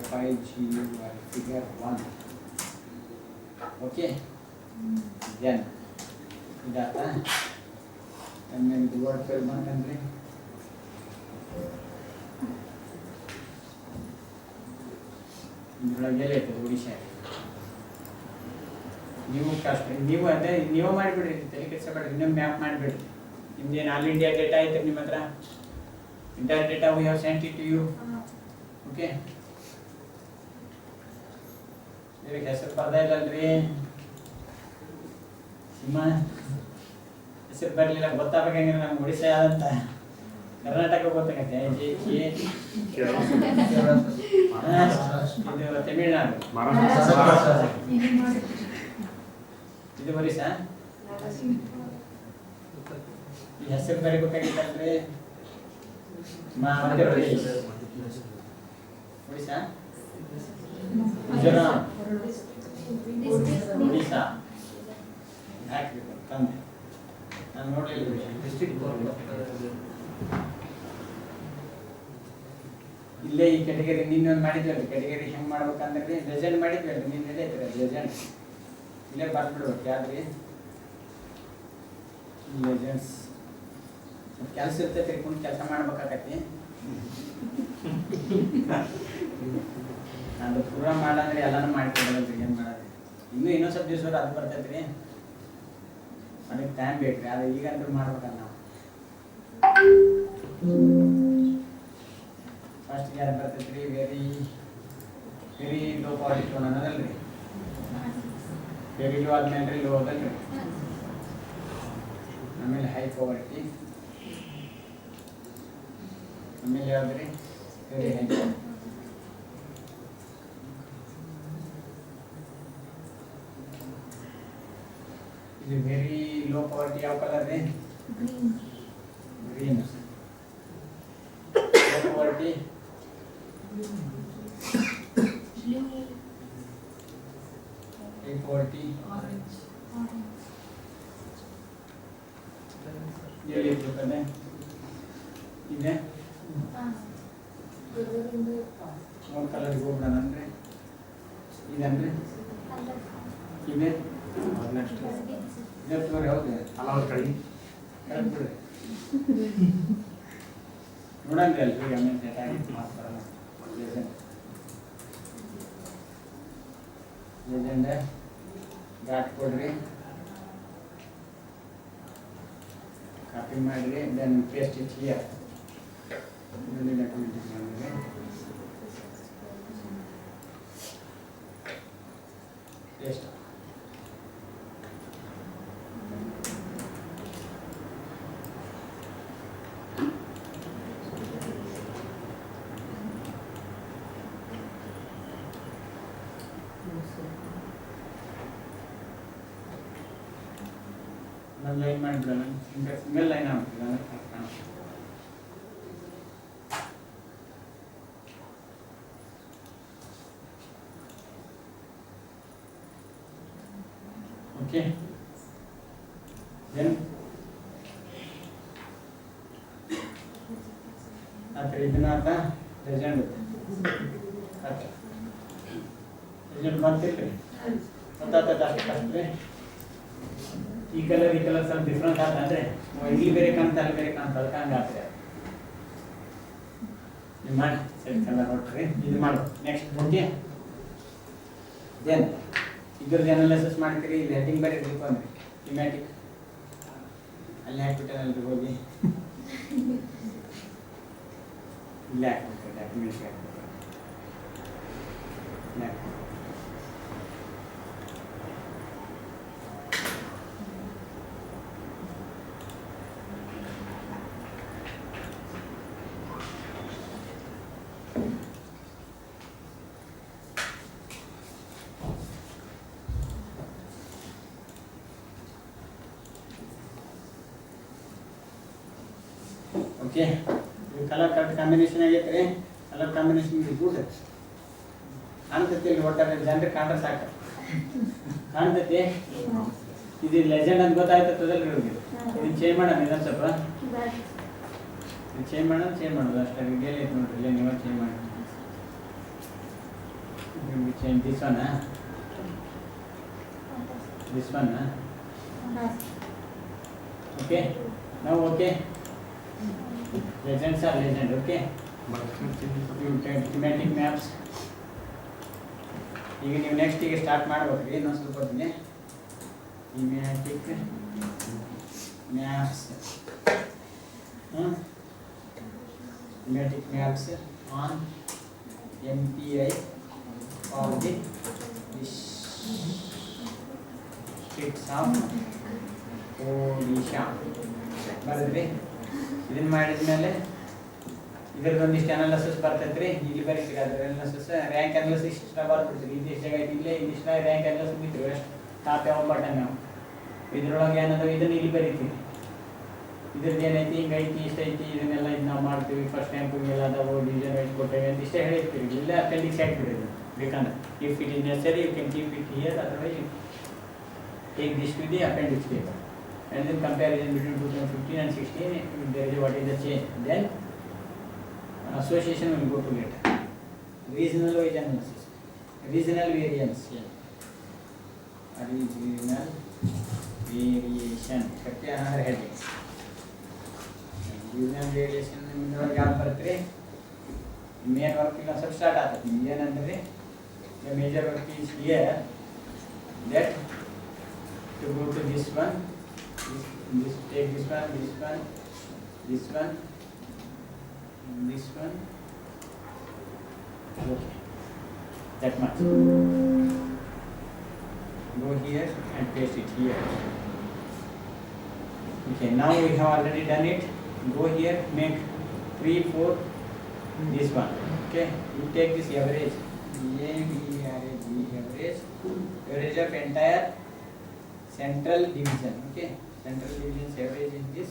S5: FIGUR ಫಿಗರ್ 1 ಓಕೆ then ಇದಾತ ಆಮೇಲೆ ಇದು ವರ್ಡ್ ಫೈಲ್ ಬಂತಂದ್ರೆ ಇದರೊಳಗೆಲ್ಲ ಇರ್ತದೆ ಒಡಿಶಾ. ನೀವು ಕಷ್ಟ ನೀವು ಅದೇ ನೀವು ಮಾಡಿಬಿಡ್ರಿ, ತಲೆ ಕೆಡಿಸಬೇಡ್ರಿ, ಇನ್ನೊಮ್ಮೆ ಮ್ಯಾಪ್ ಮಾಡಿಬಿಡ್ರಿ. ನಿಮ್ದೇನು ಆಲ್ ಇಂಡಿಯಾ ಡೇಟಾ ಐತೆ ನಿಮ್ಮ ಹತ್ರ, inter data we have sent it to you. Okay, ಇದಕ್ಕೆ ಹೆಸರು ಬರ್ತಾ ಇಲ್ಲಲ್ರಿ ನಿಮ್ಮ ಹೆಸರು ಬರಲಿಲ್ಲ, ಗೊತ್ತಾಗಬೇಕಂದ್ರೆ ನಮ್ಗೆ ಒಡಿಶಾ ಯಾವ್ದಂತ ಕರ್ನಾಟಕ ಗೊತ್ತಾಗತ್ತೆ. ಇದು ತಮಿಳ್ನಾಡು, ಇದು ಒರಿಸ್ಸಾ. ಈ ಹೆಸರು ಬರೀಬೇಕಾಗಿತ್ತಲ್ರಿ ಮಧ್ಯಪ್ರದೇಶ, ಒಡಿಶಾ, ಮಿಜೋರಾಂ, ಒಡಿಶಾ ಹಾಕ್ಬೇಕು ತಂದೆ. ನಾನು ನೋಡಲಿಲ್ಲ ಡಿಸ್ಟ್ರಿಕ್ಟ್ ಇಲ್ಲೇ ಈ ಕೆಟಗರಿ ನಿನ್ನೊಂದು ಮಾಡಿದ್ವಲ್ಲ, ಕೆಟಗರಿ ಹೆಂಗೆ ಮಾಡ್ಬೇಕಂದ್ರೆ ಲೆಜೆಂಡ್ ಮಾಡಿದ್ವಲ್ಲ, ನಿನ್ನೆಲ್ಲ ಐತ್ರಿ ಲೆಜೆಂಡ್, ಇಲ್ಲೇ ಬರ್ಬಿಡ್ಬೇಕು ಯಾವ್ದ್ರಿ ಲೆಜೆಂಡ್ಸ್. ಕೆಲಸ ಇರ್ತೈತೆ ಕುಂತು ಕೆಲಸ ಮಾಡ್ಬೇಕಾಗತ್ತೆ. ಅದು ಪೂರ ಮಾಡಂದ್ರೆ ಎಲ್ಲಾನು ಮಾಡ್ಕೊಡೋದ್ರಿ, ಏನು ಮಾಡೋದು. ಇನ್ನೂ ಸ್ವಲ್ಪ ದಿವಸ ಅದು ಬರ್ತೈತ್ರಿ, ಅದಕ್ಕೆ ಟೈಮ್ ಬೇಕ್ರಿ. ಅದು ಈಗಂತೂ ಮಾಡ್ಬೇಕಲ್ಲ ನಾವು. ಫಸ್ಟ್ ಯಾರು ಬರ್ತೈತ್ರಿ, ವೆರಿ ಲೋ ಕ್ವಾಲಿಟಿ ಟೋನ್ ಅನ್ನೋದಲ್ರಿ, ವೆರಿ ಲೋ ಆದ್ಮೇಲೆ ಲೋ ಅದಲ್ರಿ, ಆಮೇಲೆ ಹೈ ಕ್ವಾಲಿಟಿ, ಆಮೇಲೆ ಯಾವ್ದ್ರಿ ವೆರಿ ಹೈ. ಇದು ವೆರಿ ಲೋ ಕ್ವಾಲಿಟಿ ಯಾವ ಕಲರ್ ರೀ? Green. Low quality high quality ಎಲ್ಲಿ ಇರ್ತದೆ ಇದೆ. ಮೂರು ಕಲರ್ ಹೋಗ್ಬಿಡೋಣ ಅಂದ್ರೆ ಇದನ್ರಿ ಇದೆ. ನೆಕ್ಸ್ಟ್ ಇದಕ್ಕೆ ಹೌದು ಹಲವಾರು ಕಡೆ ಕರೆಕ್ಟ್ ಬಿಡ್ರಿ ನೋಡಂದ್ರಿ ಅಲ್ರಿ. ಆಮೇಲೆ ನೆಟ್ಟಾಗಿ ಮಾತಾಡೋಣ. ಲೆಜೆಂಡ್ ಗಾಟ್ ಕೊಡ್ರಿ, ಕಾಪಿ ಮಾಡಿರಿ, then paste it here. Document ಮಾಡಿರಿ, ಪೇಸ್ಟ್. ನಾನು ಲೈನ್ ಮಾಡಿಬಿಡೋಣ, ಸಿಂಗಲ್ ಲೈನ್ ಆಗ್ಬಿಟ್ಟಿಲ್ಲ ಅಂದರೆ ಕರೆಕ್ಟ್ ಕಾಣುತ್ತೆ. ಓಕೆ, ದೆನ್ ಆ ಥರ ಇದನ್ನ ಆತ ಲೆಜೆಂಡ್ ಆತ ಲೆಜೆಂಡ್ ಬರ್ತಿರ್ರಿ, ಗೊತ್ತಾಗ್ತದೆ ಅಷ್ಟು ಅಷ್ಟೇ. ಈ ಕಲರ್ ಸ್ವಲ್ಪ ಡಿಫ್ರೆಂಟ್ ಆತ ಅಂದ್ರೆ ಇಲ್ಲಿ ಬೇರೆ ಕಾಣ್ತಾ ಅಲ್ಲಿ ಬೇರೆ ಕಾಣ್ತಾ, ಅದಕ್ಕೆ ಹಂಗೆ ಆಗ್ತದೆ. ನೀವು ಮಾಡಿ ಸರಿ ಕಲರ್ ಹೊಟ್ರಿ, ಇದು ಮಾಡು ನೆಕ್ಸ್ಟ್. ಓಕೆ, ದೆನ್ ಇದ್ರದ್ದು ಅನಾಲಿಸಿಸ್ ಮಾಡ್ತೀರಿ. ಇಲ್ಲಿ ಹೆಡ್ಡಿಂಗ್ ಬೇರೆ ತಿಳ್ಕೊಂಡ್ರಿ, ಥಿಮ್ಯಾಟಿಕ್ ಅಲ್ಲಿ ಹಾಕ್ಬಿಟ್ಟಲ್ರಿ, ಹೋಗಿ ಇಲ್ಲಿ ಹಾಕ್ಬಿಟ್ರೆ ಡಾಕ್ಯುಮೆಂಟ್ಸ್ ಹಾಕ್ಬಿಟ್ರೆ ಓಕೆ. ಇದು ಕಲರ್ ಕರೆಕ್ಟ್ ಕಾಂಬಿನೇಷನ್ ಆಗೈತೆ ರೀ. ಕಲರ್ ಕಾಂಬಿನೇಷನ್ ಗುಡ್ ಕಾಣ್ತೈತಿ. ಇಲ್ಲಿ ಒಟ್ಟಾರೆ ಜನರಿಗೆ ಕಾಣ್ರೆ ಸಾಕು, ಕಾಣ್ತೈತಿ. ಇದು ಲೆಜೆಂಡ್ ಅಂತ ಗೊತ್ತಾಯ್ತದಲ್ರಿ ಇವ್ರಿಗೆ. ಇದನ್ನ ಚೇಂಜ್ ಮಾಡೋಣ, ಇದನ್ನ ಸ್ವಲ್ಪ ಚೇಂಜ್ ಮಾಡೋದು ಅಷ್ಟೇ. ರಿಟೇಲ್ ಐತೆ ನೋಡ್ರಿ, ಇಲ್ಲ ನೀವು ಚೇಂಜ್ ಮಾಡಿ. Change this one okay. ನಾವು okay, legends are legend, okay? You take thematic maps, ಈಗ ನೀವು ನೆಕ್ಸ್ಟ್ ಈಗ ಸ್ಟಾರ್ಟ್ ಮಾಡ್ಬೇಕ್ರಿ ಇನ್ನೊಂದು ಸ್ವಲ್ಪ ಹೊತ್ತಿಗೆ thematic maps thematic maps on MPI of the districts of Odisha. ಬರದ್ರಿ ಇದನ್ನ ಮಾಡಿದ್ಮೇಲೆ ಇದರದೊಂದಿಷ್ಟು ಅನಾಲಿಸಿಸ್ ಬರ್ತೈತ್ರಿ ಇಲ್ಲಿ ಬರೀತೀರಿ ಅದ್ರ ಅನಾಲಿಸಿಸ್ ರ್ಯಾಂಕ್ ಅನಾಲಿಸಿಸ್ ಇಷ್ಟ ಬರ್ಬಿಡ್ತೀರಿ ಇದಿಷ್ಟು ಜಾಗ ಇಲ್ಲೇ ಇದಿಷ್ಟು ರ್ಯಾಂಕ್ ಅನಾಲಿಸಿಸ್ ಬಿಡ್ತೀವಿ ಅಷ್ಟು ಟಾಪ್ ಯಾವ ಬಟನ್ ನಾವು ಇದ್ರೊಳಗೆ ಏನದ ಇದನ್ನ ಇಲ್ಲಿ ಬರೀತೀವಿ ಇದ್ರದ್ದು ಏನೈತಿ ಹಿಂಗೆ ಐತಿ ಇಷ್ಟ ಐತಿ ಇದನ್ನೆಲ್ಲ ಇದು ನಾವು ಮಾಡ್ತೀವಿ ಫಸ್ಟ್ ರ್ಯಾಂಕಿಂಗ್ ಎಲ್ಲ ಅದಾವು ಡಿವಿಷನ್ ವೈಸ್ ಕೊಟ್ಟೇವೆ ಅಂತ ಇಷ್ಟೇ ಹೇಳಿರ್ತೀವಿ ಇಲ್ಲ ಅಪೆಂಡಿಕ್ಸ್ ಹಾಕ್ಬಿಡಿರಿ ಬೇಕಂದ್ರೆ if it is necessary you can keep it here otherwise you take this to the appendix paper and then comparison between 2015 and 16 if there is what is the change then association will go to later regional wise analysis regional variance regional variation ಕಟ್ಟಿ another heading regional variation ನಿಮಗೆ ಯಾರು ಬರ್ತೀರಿ main work ಇಲ್ಲ ಸ್ವಲ್ಪ start ಆಗ್ತದೆ ಏನಂದ್ರೆ the major work is here that to go to this one this take this one this one this one this one okay that much go here and paste it here okay now we have already done it go here make 3 4 this one okay you take this average average of entire central division okay central division average is this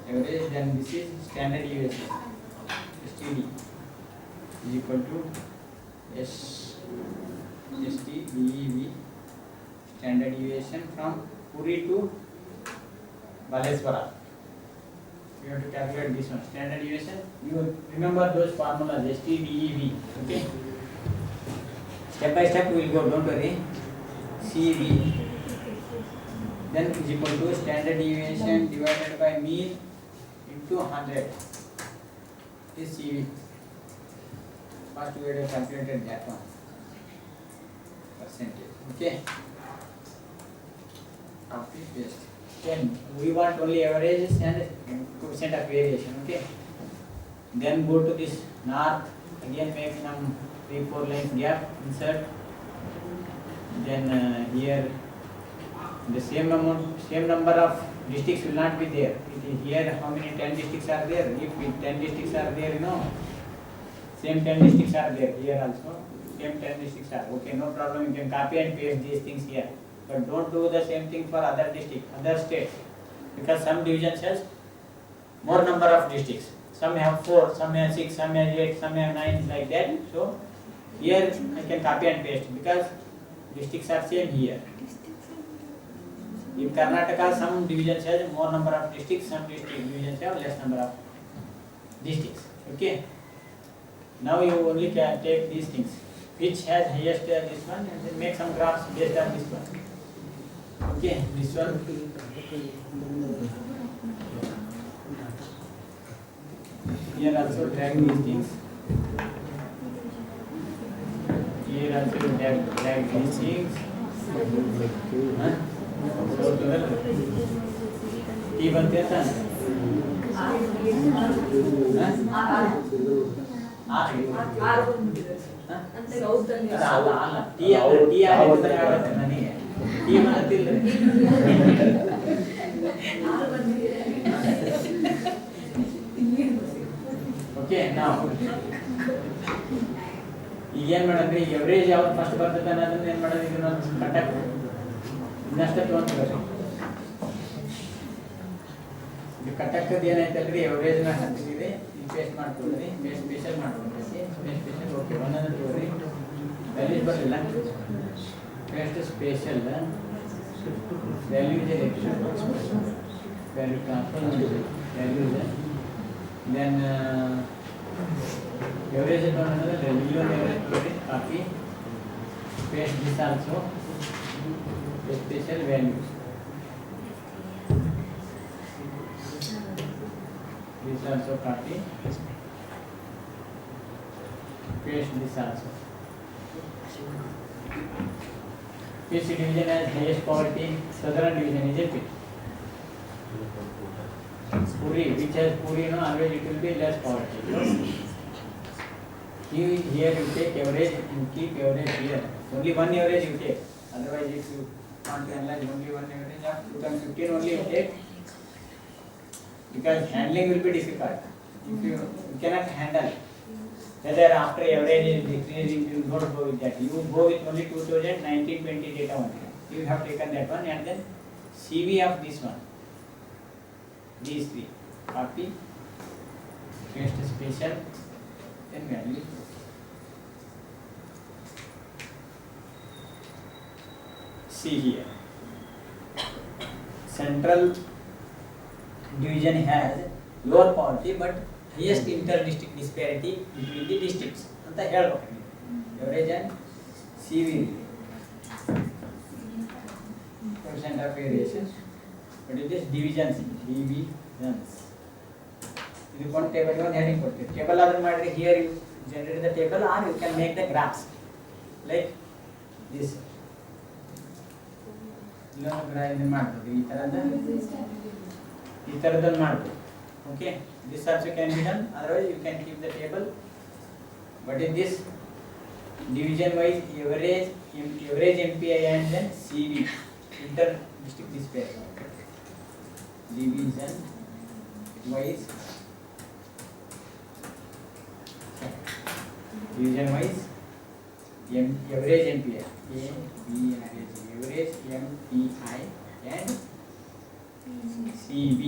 S5: average then this is standard deviation STD is equal to STDEV standard deviation from Puri to Baleswara you have to calculate this one standard deviation you remember those formulas STDEV okay step by step we will go don't worry CV then is equal to standard deviation divided by mean into 100 is CV first we have calculated that one percentage okay copy paste then we want only averages and coefficient of variation okay then go to this north again make some 3-4 lines gap insert then here the same number of districts will not be there it is here how many 10 districts are there if 10 districts are there you know same 10 districts are there here also same 10 districts are okay no problem you can copy and paste these things here but don't do the same thing for other districts other states because some divisions has more number of districts some have 4 some have 6 some have 8 some have 9 like that so here I can copy and paste because districts are same here in Karnataka some divisions has more number of districts some divisions have less number of districts okay now you only can take these things which has highest this one and then make some graphs based on this one okay this one here also drag these things here also drag these things so total T बनते हैं okay ನಾವು ಈಗ ಏನು ಮಾಡೋದ್ರಿ average ಯಾವ್ದು first ಬರ್ತದೆ ಅನ್ನೋದನ್ನ ಏನು ಮಾಡೋದು ಇದನ್ನ ಕಟ್ಟಕ್ಕೆ ಇನ್ನಷ್ಟೇ ತೊಗೊಂಡ್ರಿ ಇದು ಕಟ್ಟಕ್ಕದ್ದು ಏನೈತಲ್ರಿ ಎವರೇಜ್ನ ಹಾಕ್ತಿದ್ದೀವಿ ಇದು ಪೇಸ್ಟ್ ಮಾಡ್ಕೊಳ್ರಿ ಸ್ಪೆಷಲ್ ಮಾಡ್ಕೊಳ್ರಿ ಸ್ಪೆಷಲ್ ಓಕೆ ಒಂದೊಂದು ತಗೋರಿ ವ್ಯಾಲ್ಯೂಸ್ ಬರಲಿಲ್ಲ paste special values value transfer values then average another regular average copy paste this also special values this also copy paste this also. Which division has highest poverty? Southern division, isn't it? Puri, which has Puri, no, always it will be less poverty. Here you take average and keep average here. Only one average you take. Otherwise, if you want to analyze only one average of 2015 only you take, because handling will be difficult. If you cannot handle, whether after average is decreasing, you don't go with that. You go with only 2019-20 data only. You have taken that one and then CV of this one. These three. Copy, paste special, then value. See here. Central division has lower poverty but highest inter-district disparity between the districts. ಅಂತ ಹೇಳ್ಬೇಕು. Average and CV percent of variation. But it is divisions. Divisions. ಇದು ಒಂದು table ಒಂದು heading ಕೊಡ್ತೀವಿ. Table ಆದ್ರೆ ಮಾಡಿದ್ರೆ here you generate the table or you can make the graphs like this. ಇಲ್ಲೊಂದು graph ಮಾಡ್ಬೋದು ಈ ಥರದಲ್ಲಿ ಮಾಡ್ಬೋದು. Okay, this also can be done. Otherwise, you can keep the table. But in this division-wise average MPI and then CV, inter-district disparity. Division-wise average MPI, average MPI and CV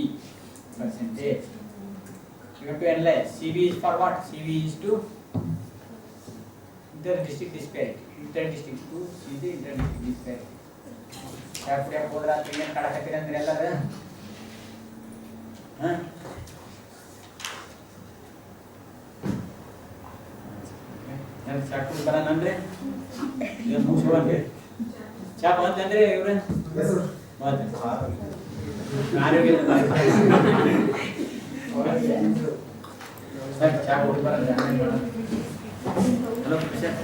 S5: percentage. You have to analyze. CV is for what? CV is to inter-district disparity. Inter-district to see the inter-district disparity. Chapter ಹೋದ್ರ ಏನು ಕಡಕತ್ತೀರಿ ಅಂದ್ರೆ ಎಲ್ಲರೂ ನಾನು ಚಾಕು ಬರೋಣ ಅಂದ್ರೆ ಮುಗಿಸ್ಕೊಂಡ್ರೆ ಚಾ ಬಂತಂದ್ರೆ ಇವ್ರ ಆರೋಗ್ಯ ಸರ್ ಚಾ ಹೋಗಿ ಬರೋಣ. Hello sir.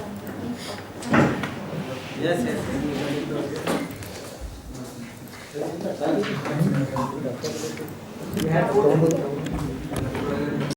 S5: Yes yes We have